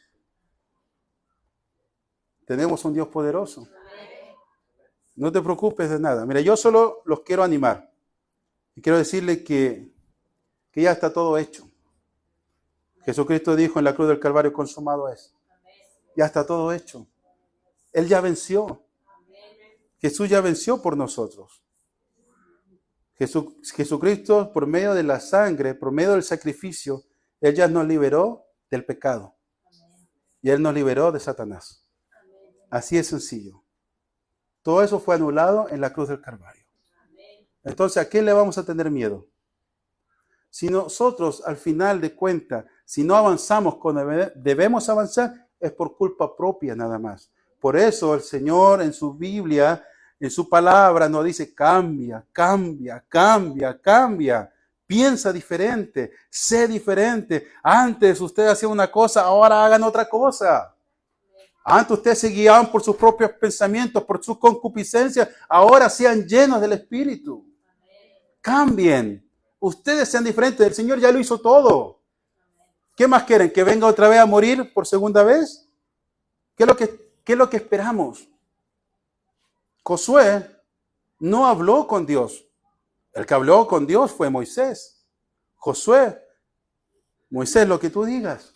[SPEAKER 1] Tenemos un Dios poderoso. No te preocupes de nada. Mira, yo solo los quiero animar. Y quiero decirle que ya está todo hecho. Jesucristo dijo en la cruz del Calvario, consumado es. Ya está todo hecho. Él ya venció. Jesús ya venció por nosotros. Jesucristo, por medio de la sangre, por medio del sacrificio, Él ya nos liberó del pecado. Y Él nos liberó de Satanás. Así es sencillo. Todo eso fue anulado en la cruz del Calvario. Entonces, ¿a qué le vamos a tener miedo? Si nosotros, al final de cuentas, si no avanzamos cuando debemos avanzar, es por culpa propia nada más. Por eso el Señor en su Biblia, en su palabra, nos dice, cambia, cambia, cambia, cambia. Piensa diferente, sé diferente. Antes usted hacía una cosa, ahora hagan otra cosa. Antes ustedes se guiaban por sus propios pensamientos, por sus concupiscencias, ahora sean llenos del Espíritu. Cambien. Ustedes sean diferentes. El Señor ya lo hizo todo. ¿Qué más quieren? ¿Que venga otra vez a morir por segunda vez? ¿Qué es lo que esperamos? Josué no habló con Dios. El que habló con Dios fue Moisés. Josué, Moisés, lo que tú digas.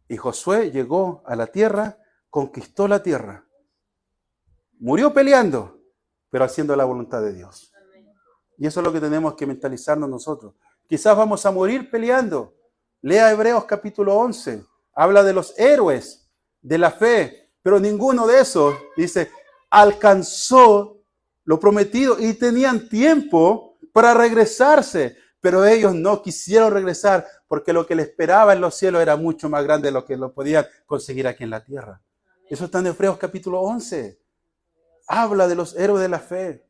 [SPEAKER 1] Y Josué llegó a la tierra, conquistó la tierra. Murió peleando, pero haciendo la voluntad de Dios. Y eso es lo que tenemos que mentalizarnos nosotros. Quizás vamos a morir peleando. Lea Hebreos capítulo 11. Habla de los héroes de la fe, pero ninguno de esos, dice, alcanzó lo prometido y tenían tiempo para regresarse, pero ellos no quisieron regresar porque lo que les esperaba en los cielos era mucho más grande de lo que lo podían conseguir aquí en la tierra. Eso está en Hebreos capítulo 11. Habla de los héroes de la fe.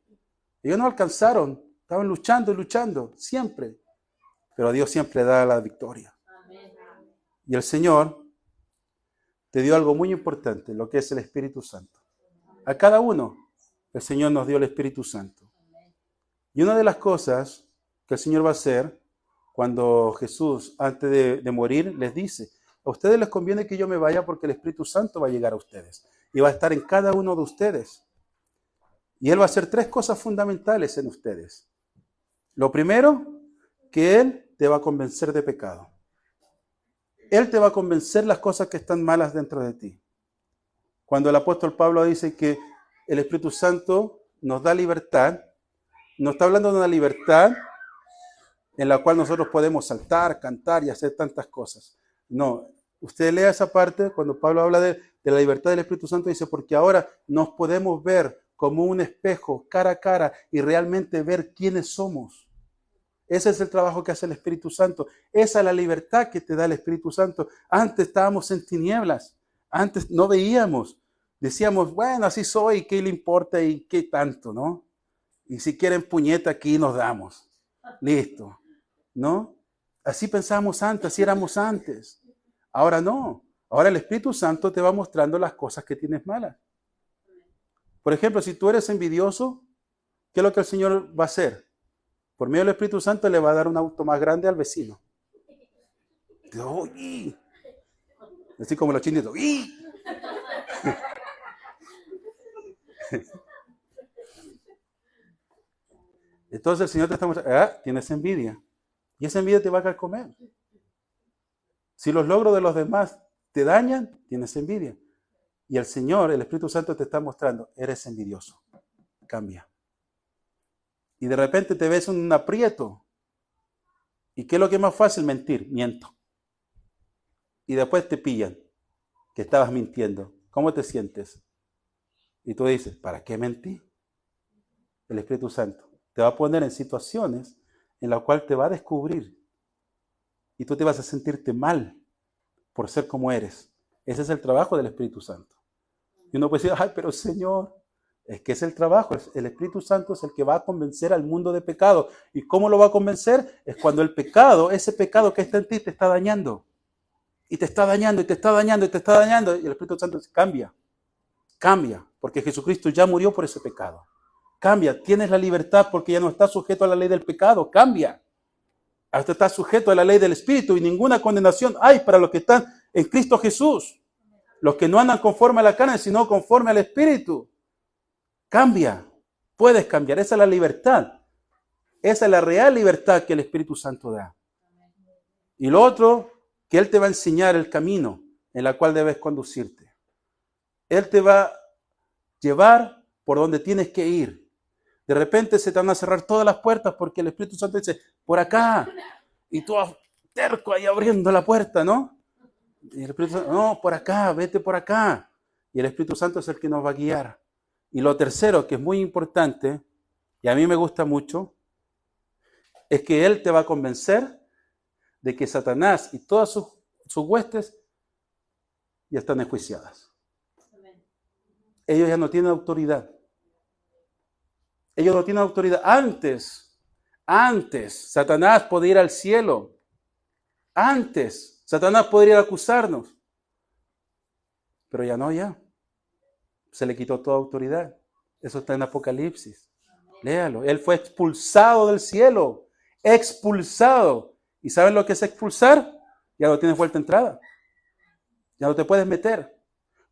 [SPEAKER 1] Ellos no alcanzaron, estaban luchando y luchando, siempre. Pero Dios siempre da la victoria. Y el Señor te dio algo muy importante, lo que es el Espíritu Santo. A cada uno, el Señor nos dio el Espíritu Santo. Y una de las cosas que el Señor va a hacer, cuando Jesús, antes de morir, les dice, a ustedes les conviene que yo me vaya porque el Espíritu Santo va a llegar a ustedes. Y va a estar en cada uno de ustedes. Y Él va a hacer 3 cosas fundamentales en ustedes. Lo primero, que Él te va a convencer de pecado. Él te va a convencer las cosas que están malas dentro de ti. Cuando el apóstol Pablo dice que el Espíritu Santo nos da libertad, no está hablando de una libertad en la cual nosotros podemos saltar, cantar y hacer tantas cosas. No, usted lea esa parte, cuando Pablo habla de la libertad del Espíritu Santo, dice, porque ahora nos podemos ver como un espejo, cara a cara, y realmente ver quiénes somos. Ese es el trabajo que hace el Espíritu Santo. Esa es la libertad que te da el Espíritu Santo. Antes estábamos en tinieblas. Antes no veíamos. Decíamos, bueno, así soy, ¿qué le importa y qué tanto, no? Y si quieren puñeta, aquí nos damos. Listo, ¿no? Así pensábamos antes, así éramos antes. Ahora no. Ahora el Espíritu Santo te va mostrando las cosas que tienes malas. Por ejemplo, si tú eres envidioso, ¿qué es lo que el Señor va a hacer? Por medio del Espíritu Santo le va a dar un auto más grande al vecino. ¡Uy! Así como los chinitos. ¡Uy! Entonces el Señor te está mostrando, tienes envidia. Y esa envidia te va a carcomer. Si los logros de los demás te dañan, tienes envidia. Y el Señor, el Espíritu Santo te está mostrando, eres envidioso. Cambia. Y de repente te ves en un aprieto. ¿Y qué es lo que es más fácil? Mentir. Miento. Y después te pillan que estabas mintiendo. ¿Cómo te sientes? Y tú dices, ¿para qué mentí? El Espíritu Santo te va a poner en situaciones en las cuales te va a descubrir. Y tú te vas a sentirte mal por ser como eres. Ese es el trabajo del Espíritu Santo. Y uno puede decir, ay, pero Señor, Es que es el trabajo. El Espíritu Santo es el que va a convencer al mundo de pecado. ¿Y cómo lo va a convencer? Es cuando el pecado, ese pecado que está en ti, te está dañando. Y te está dañando, y te está dañando, y te está dañando. Y el Espíritu Santo dice, cambia. Cambia, porque Jesucristo ya murió por ese pecado. Cambia, tienes la libertad porque ya no estás sujeto a la ley del pecado. Cambia. Ahora estás sujeto a la ley del Espíritu y ninguna condenación hay para los que están en Cristo Jesús. Los que no andan conforme a la carne, sino conforme al Espíritu. Cambia. Puedes cambiar. Esa es la libertad. Esa es la real libertad que el Espíritu Santo da. Y lo otro, que Él te va a enseñar el camino en el cual debes conducirte. Él te va a llevar por donde tienes que ir. De repente se te van a cerrar todas las puertas porque el Espíritu Santo dice, por acá. Y tú terco ahí abriendo la puerta, ¿no? Y el Espíritu Santo, no, por acá, vete por acá. Y el Espíritu Santo es el que nos va a guiar. Y lo tercero, que es muy importante, y a mí me gusta mucho, es que Él te va a convencer de que Satanás y todas sus huestes ya están enjuiciadas. Ellos ya no tienen autoridad. Ellos no tienen autoridad. Antes, Satanás podía ir al cielo. Antes, Satanás podría ir a acusarnos. Pero ya no, ya. Se le quitó toda autoridad. Eso está en Apocalipsis. Léalo. Él fue expulsado del cielo. Expulsado. ¿Y saben lo que es expulsar? Ya no tienes vuelta de entrada. Ya no te puedes meter.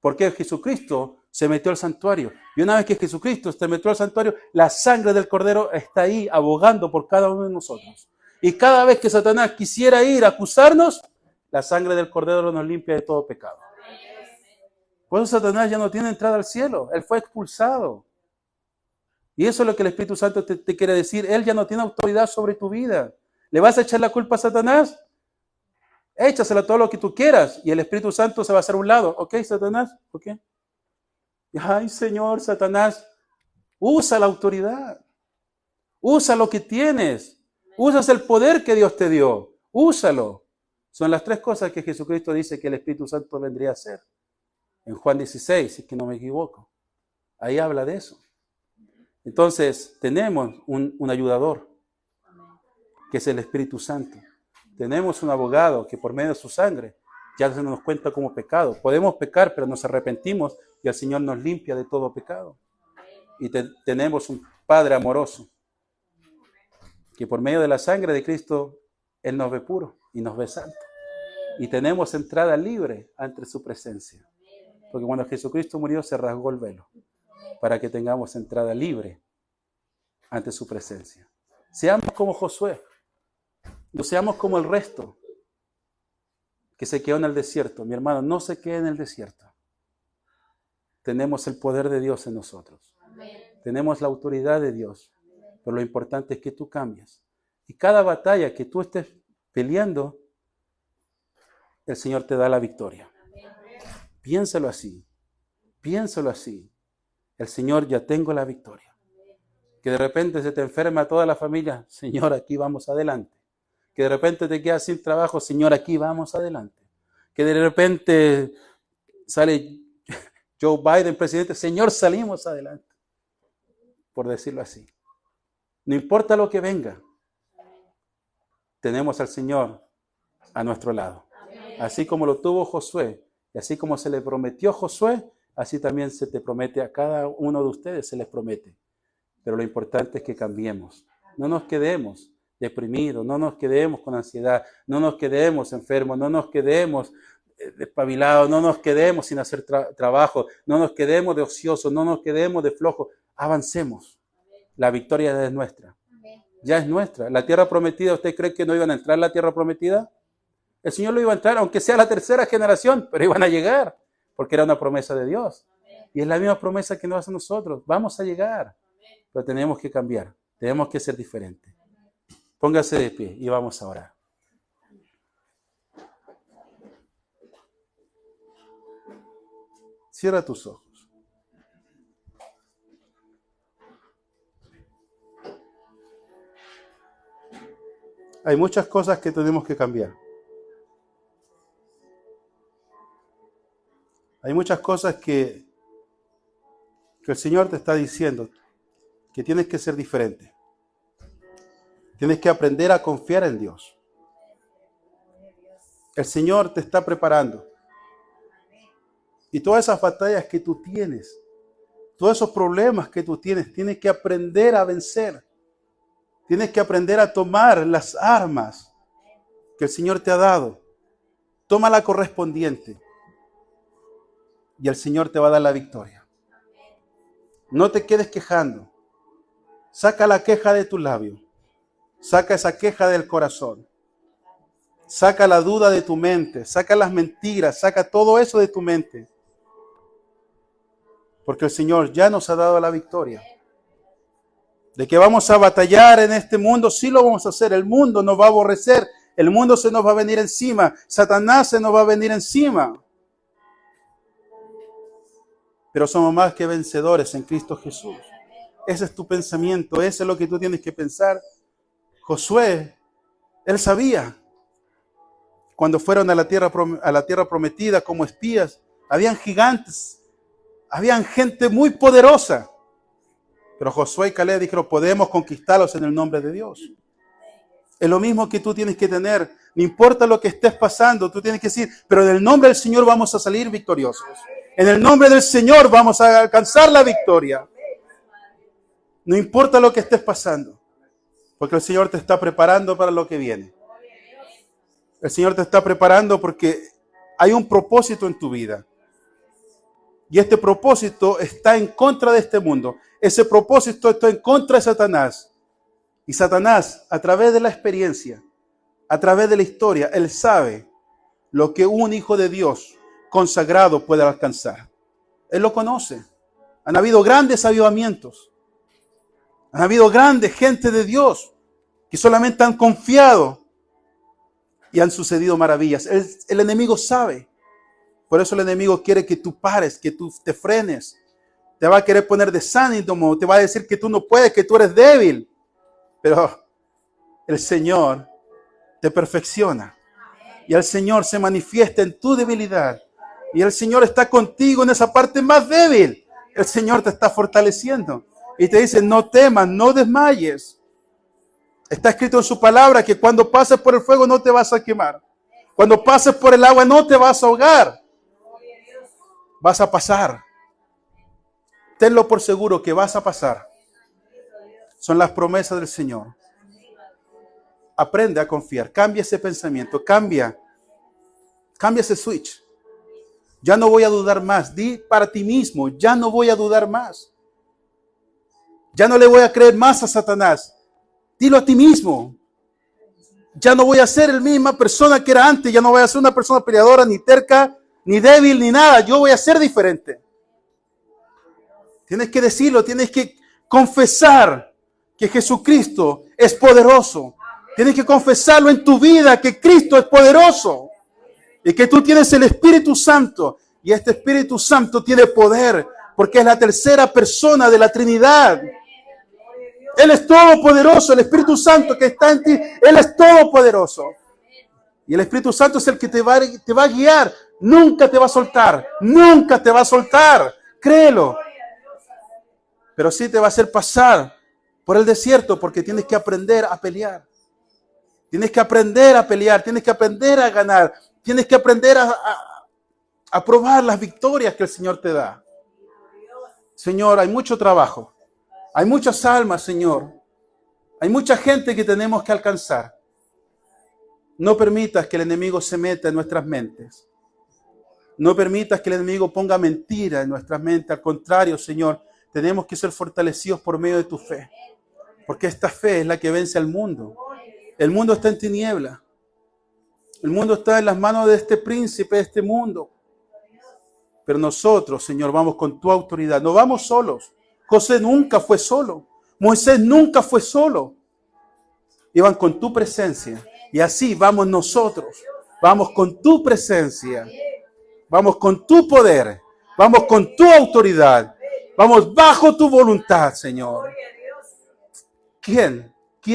[SPEAKER 1] Porque Jesucristo se metió al santuario. Y una vez que Jesucristo se metió al santuario, la sangre del Cordero está ahí abogando por cada uno de nosotros. Y cada vez que Satanás quisiera ir a acusarnos, la sangre del Cordero nos limpia de todo pecado. Por eso Satanás ya no tiene entrada al cielo. Él fue expulsado. Y eso es lo que el Espíritu Santo te quiere decir. Él ya no tiene autoridad sobre tu vida. ¿Le vas a echar la culpa a Satanás? Échasela todo lo que tú quieras. Y el Espíritu Santo se va a hacer a un lado. ¿Ok, Satanás? ¿Ok? Ay, Señor, Satanás, usa la autoridad. Usa lo que tienes. Usas el poder que Dios te dio. Úsalo. Son las tres cosas que Jesucristo dice que el Espíritu Santo vendría a hacer. En Juan 16, si es que no me equivoco. Ahí habla de eso. Entonces, tenemos un ayudador, que es el Espíritu Santo. Tenemos un abogado que por medio de su sangre ya se nos cuenta como pecado. Podemos pecar, pero nos arrepentimos y el Señor nos limpia de todo pecado. Y tenemos un Padre amoroso, que por medio de la sangre de Cristo, Él nos ve puro y nos ve santo. Y tenemos entrada libre ante su presencia. Porque cuando Jesucristo murió se rasgó el velo para que tengamos entrada libre ante su presencia. Seamos como Josué, no seamos como el resto que se quedó en el desierto. Mi hermano, no se quede en el desierto. Tenemos el poder de Dios en nosotros. Tenemos la autoridad de Dios. Pero lo importante es que tú cambies. Y cada batalla que tú estés peleando, el Señor te da la victoria. Piénsalo así. Piénsalo así. El Señor, ya tengo la victoria. Que de repente se te enferma toda la familia. Señor, aquí vamos adelante. Que de repente te quedas sin trabajo. Señor, aquí vamos adelante. Que de repente sale Joe Biden, presidente. Señor, salimos adelante. Por decirlo así. No importa lo que venga. Tenemos al Señor a nuestro lado. Así como lo tuvo Josué. Y así como se le prometió a Josué, así también se te promete a cada uno de ustedes, se les promete. Pero lo importante es que cambiemos. No nos quedemos deprimidos, no nos quedemos con ansiedad, no nos quedemos enfermos, no nos quedemos despabilados, no nos quedemos sin hacer trabajo, no nos quedemos de ociosos, no nos quedemos de flojos. Avancemos. La victoria ya es nuestra. Ya es nuestra. La tierra prometida, ¿usted cree que no iban a entrar en la tierra prometida? El Señor lo iba a entrar, aunque sea la tercera generación, pero iban a llegar, porque era una promesa de Dios. Y es la misma promesa que nos hace a nosotros. Vamos a llegar, pero tenemos que cambiar, tenemos que ser diferentes. Póngase de pie y vamos a orar. Cierra tus ojos. Hay muchas cosas que tenemos que cambiar. Hay muchas cosas que que el Señor te está diciendo que tienes que ser diferente. Tienes que aprender a confiar en Dios. El Señor te está preparando. Y todas esas batallas que tú tienes, todos esos problemas que tú tienes, tienes que aprender a vencer. Tienes que aprender a tomar las armas que el Señor te ha dado. Toma la correspondiente. Y el Señor te va a dar la victoria. No te quedes quejando. Saca la queja de tu labio. Saca esa queja del corazón. Saca la duda de tu mente. Saca las mentiras. Saca todo eso de tu mente. Porque el Señor ya nos ha dado la victoria. De que vamos a batallar en este mundo, sí lo vamos a hacer. El mundo nos va a aborrecer. El mundo se nos va a venir encima. Satanás se nos va a venir encima. Pero somos más que vencedores en Cristo Jesús. Ese es tu pensamiento. Eso es lo que tú tienes que pensar. Josué, él sabía. Cuando fueron a la tierra prometida como espías, habían gigantes. Habían gente muy poderosa. Pero Josué y Caleb dijeron, podemos conquistarlos en el nombre de Dios. Es lo mismo que tú tienes que tener. No importa lo que estés pasando, tú tienes que decir, pero en el nombre del Señor vamos a salir victoriosos. En el nombre del Señor vamos a alcanzar la victoria. No importa lo que estés pasando, porque el Señor te está preparando para lo que viene. El Señor te está preparando porque hay un propósito en tu vida. Y este propósito está en contra de este mundo. Ese propósito está en contra de Satanás. Y Satanás, a través de la experiencia, a través de la historia, él sabe lo que un hijo de Dios consagrado puede alcanzar. Él lo conoce. Han habido grandes avivamientos. Han habido grandes gente de Dios que solamente han confiado y han sucedido maravillas. El enemigo sabe. Por eso el enemigo quiere que tú pares, que tú te frenes. Te va a querer poner desánimo, te va a decir que tú no puedes, que tú eres débil. Pero el Señor te perfecciona. Y el Señor se manifiesta en tu debilidad. Y el Señor está contigo en esa parte más débil. El Señor te está fortaleciendo. Y te dice, no temas, no desmayes. Está escrito en su palabra que cuando pases por el fuego no te vas a quemar. Cuando pases por el agua no te vas a ahogar. Vas a pasar. Tenlo por seguro que vas a pasar. Son las promesas del Señor. Aprende a confiar. Cambia ese pensamiento. Cambia ese switch. Ya no voy a dudar más. Di para ti mismo, ya no voy a dudar más. Ya no le voy a creer más a Satanás. Dilo a ti mismo. Ya no voy a ser la misma persona que era antes. Ya no voy a ser una persona peleadora, ni terca, ni débil, ni nada. Yo voy a ser diferente. Tienes que decirlo, tienes que confesar que Jesucristo es poderoso. Tienes que confesarlo en tu vida, que Cristo es poderoso. Y que tú tienes el Espíritu Santo. Y este Espíritu Santo tiene poder, porque es la tercera persona de la Trinidad. Él es todopoderoso, el Espíritu Santo que está en ti, Él es todopoderoso. Y el Espíritu Santo es el que te va a guiar. Nunca te va a soltar, nunca te va a soltar. Créelo. Pero sí te va a hacer pasar por el desierto porque tienes que aprender a pelear. Tienes que aprender a pelear, tienes que aprender a ganar. Tienes que aprender a probar las victorias que el Señor te da. Señor, hay mucho trabajo. Hay muchas almas, Señor. Hay mucha gente que tenemos que alcanzar. No permitas que el enemigo se meta en nuestras mentes. No permitas que el enemigo ponga mentira en nuestras mentes. Al contrario, Señor, tenemos que ser fortalecidos por medio de tu fe. Porque esta fe es la que vence al mundo. El mundo está en tiniebla. El mundo está en las manos de este príncipe de este mundo. Pero nosotros, Señor, vamos con tu autoridad. No vamos solos. José nunca fue solo. Moisés nunca fue solo. Iban con tu presencia. Y así vamos nosotros. Vamos con tu presencia. Vamos con tu poder. Vamos con tu autoridad. Vamos bajo tu voluntad, Señor. ¿Quién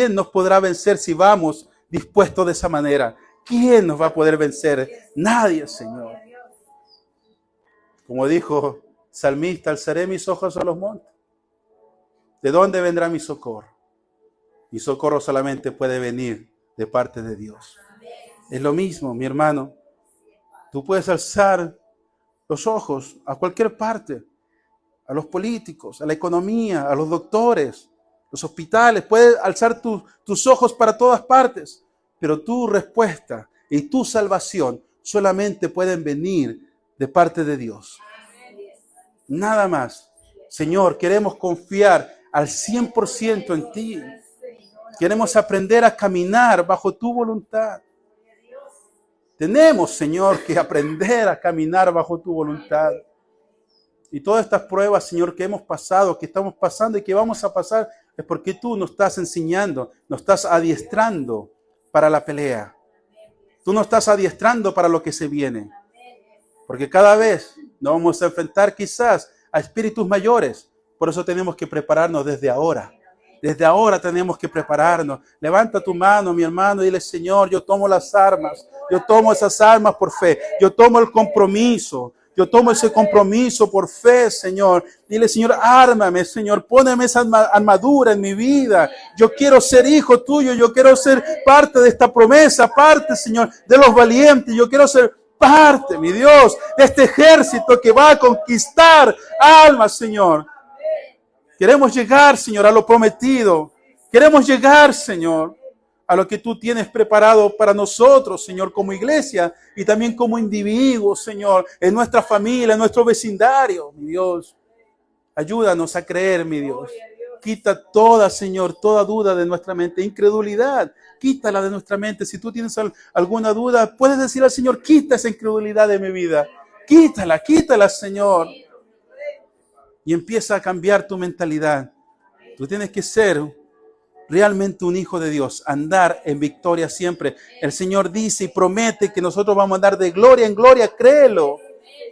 [SPEAKER 1] nos podrá vencer si vamos dispuestos de esa manera? ¿Quién nos va a poder vencer? Nadie, Señor. Como dijo Salmista, alzaré mis ojos a los montes. ¿De dónde vendrá mi socorro? Mi socorro solamente puede venir de parte de Dios. Es lo mismo, mi hermano. Tú puedes alzar los ojos a cualquier parte, a los políticos, a la economía, a los doctores, los hospitales. Puedes alzar tus ojos para todas partes, pero tu respuesta y tu salvación solamente pueden venir de parte de Dios. Nada más. Señor, queremos confiar al 100% en ti. Queremos aprender a caminar bajo tu voluntad. Tenemos, Señor, que aprender a caminar bajo tu voluntad. Y todas estas pruebas, Señor, que hemos pasado, que estamos pasando y que vamos a pasar, es porque tú nos estás enseñando, nos estás adiestrando para la pelea. Tú nos estás adiestrando para lo que se viene. Porque cada vez nos vamos a enfrentar quizás a espíritus mayores. Por eso tenemos que prepararnos desde ahora. Desde ahora tenemos que prepararnos. Levanta tu mano, mi hermano, y dile: Señor, yo tomo las armas. Yo tomo esas armas por fe. Yo tomo el compromiso. Yo tomo ese compromiso por fe, Señor. Dile: Señor, ármame, Señor. Póneme esa armadura en mi vida. Yo quiero ser hijo tuyo. Yo quiero ser parte de esta promesa. Parte, Señor, de los valientes. Yo quiero ser parte, mi Dios, de este ejército que va a conquistar almas, Señor. Queremos llegar, Señor, a lo prometido. Queremos llegar, Señor, a lo que tú tienes preparado para nosotros, Señor, como iglesia y también como individuos, Señor, en nuestra familia, en nuestro vecindario, mi Dios. Ayúdanos a creer, mi Dios. Quita toda, Señor, toda duda de nuestra mente, incredulidad. Quítala de nuestra mente. Si tú tienes alguna duda, puedes decir al Señor: quita esa incredulidad de mi vida. Quítala, Señor. Y empieza a cambiar tu mentalidad. Tú tienes que ser realmente un hijo de Dios, andar en victoria siempre. El Señor dice y promete que nosotros vamos a andar de gloria en gloria, créelo.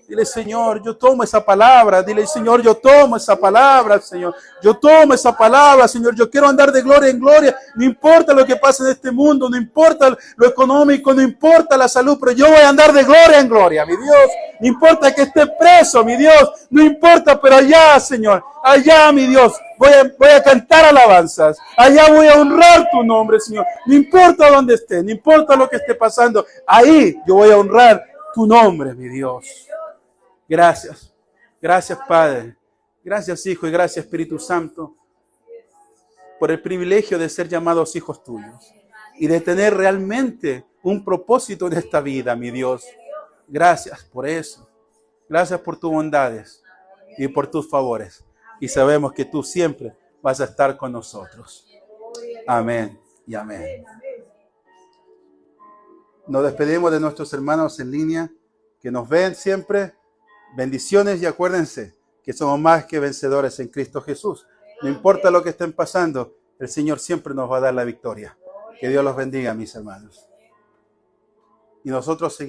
[SPEAKER 1] Dile: Señor, yo tomo esa palabra. Dile: Señor, yo tomo esa palabra, Señor. Yo tomo esa palabra, Señor. Yo quiero andar de gloria en gloria. No importa lo que pase en este mundo, no importa lo económico, no importa la salud, pero yo voy a andar de gloria en gloria, mi Dios. No importa que esté preso, mi Dios. No importa, pero allá, Señor, allá, mi Dios, voy a cantar alabanzas. Allá voy a honrar tu nombre, Señor. No importa dónde esté, no importa lo que esté pasando. Ahí yo voy a honrar tu nombre, mi Dios. Gracias. Gracias, Padre. Gracias, Hijo, y gracias, Espíritu Santo, por el privilegio de ser llamados hijos tuyos y de tener realmente un propósito en esta vida, mi Dios. Gracias por eso. Gracias por tus bondades y por tus favores. Y sabemos que tú siempre vas a estar con nosotros. Amén y amén. Nos despedimos de nuestros hermanos en línea que nos ven siempre. Bendiciones y acuérdense que somos más que vencedores en Cristo Jesús. No importa lo que estén pasando, el Señor siempre nos va a dar la victoria. Que Dios los bendiga, mis hermanos. Y nosotros seguimos.